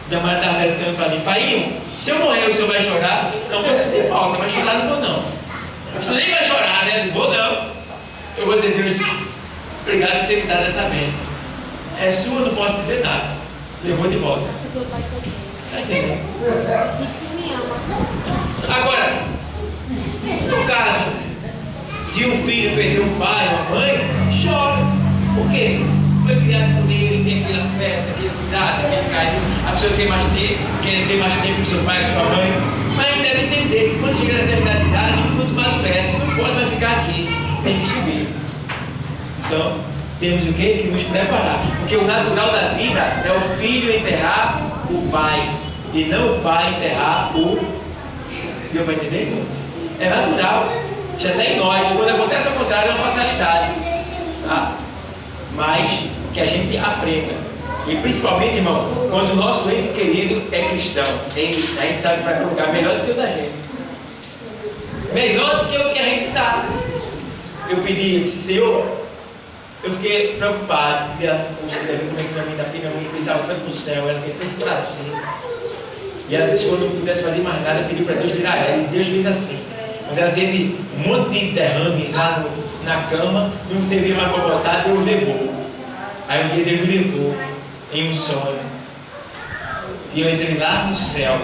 Da mãe estava perguntando para mim, pai, se eu morrer, o senhor vai chorar? Não, você tem falta, mas chorar não vou não. Você nem vai chorar, né? Não vou não. Eu vou dizer, Deus, Obrigado por ter me dado essa bênção. É sua, não posso dizer nada. Levou de volta. Está entendendo? Agora, no caso de um filho perder um pai, uma mãe, chora. Por quê? Foi criado por ele, tem aquela festa, aquele cuidado, aquele carinho. A pessoa quer ter mais tempo com seu pai, com sua mãe. Mas deve entender que quando chega na determinada idade, o fruto madurece. Não pode mais ficar aqui, tem que subir. Então, temos o quê? Que nos preparar. Porque o natural da vida é o filho enterrar o pai, e não o pai enterrar o... Deu para entender? É natural. Já está em nós. Quando acontece ao contrário, é uma fatalidade. Tá? Mas que a gente aprenda. E principalmente, irmão, quando o nosso ente querido é cristão, a gente sabe para colocar melhor do que o da gente. Melhor do que o que a gente está. Eu pedi, Senhor, eu fiquei preocupado, porque como é que minha mãe está aqui, minha mãe pensava tanto no céu, ela queria tanto por assim. E ela disse que quando não pudesse fazer mais nada, pediu para Deus tirar ela. E Deus fez assim. Quando ela teve um monte de derrame lá na cama, não servia mais para botar, Deus levou. Aí um dia Deus me levou em um sonho. E eu entrei lá no céu.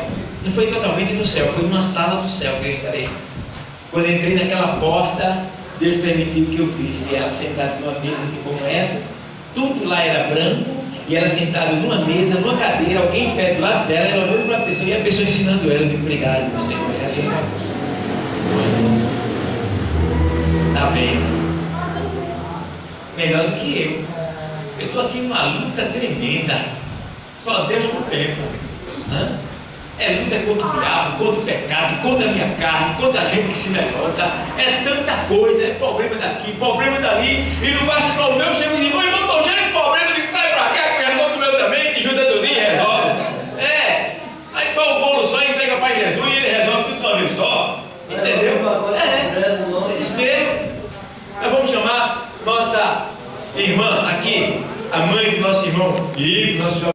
Não foi totalmente no céu, foi numa sala do céu que eu entrei. Quando eu entrei naquela porta, Deus permitiu que eu visse ela sentada numa mesa assim como essa. Tudo lá era branco. E ela sentada numa mesa, numa cadeira, alguém em pé do lado dela, ela olhando para a pessoa e a pessoa ensinando ela. Eu digo, obrigado, você. Está bem. Melhor do que eu. Eu estou aqui numa luta tremenda. Só Deus contempla. É luta contra o diabo, contra o pecado, contra a minha carne, contra a gente que se levanta. É tanta coisa, é problema daqui, problema dali. E não basta só o meu, chega e diz, irmão, estou cheio de problema, ele cai para cá, que resolve o meu também, que junta tudo e resolve. Aí faz um bolo só e entrega para Jesus e ele resolve tudo de uma vez só. Entendeu? Isso mesmo. Nós vamos chamar nossa irmã aqui, a mãe do nosso irmão Igor, nosso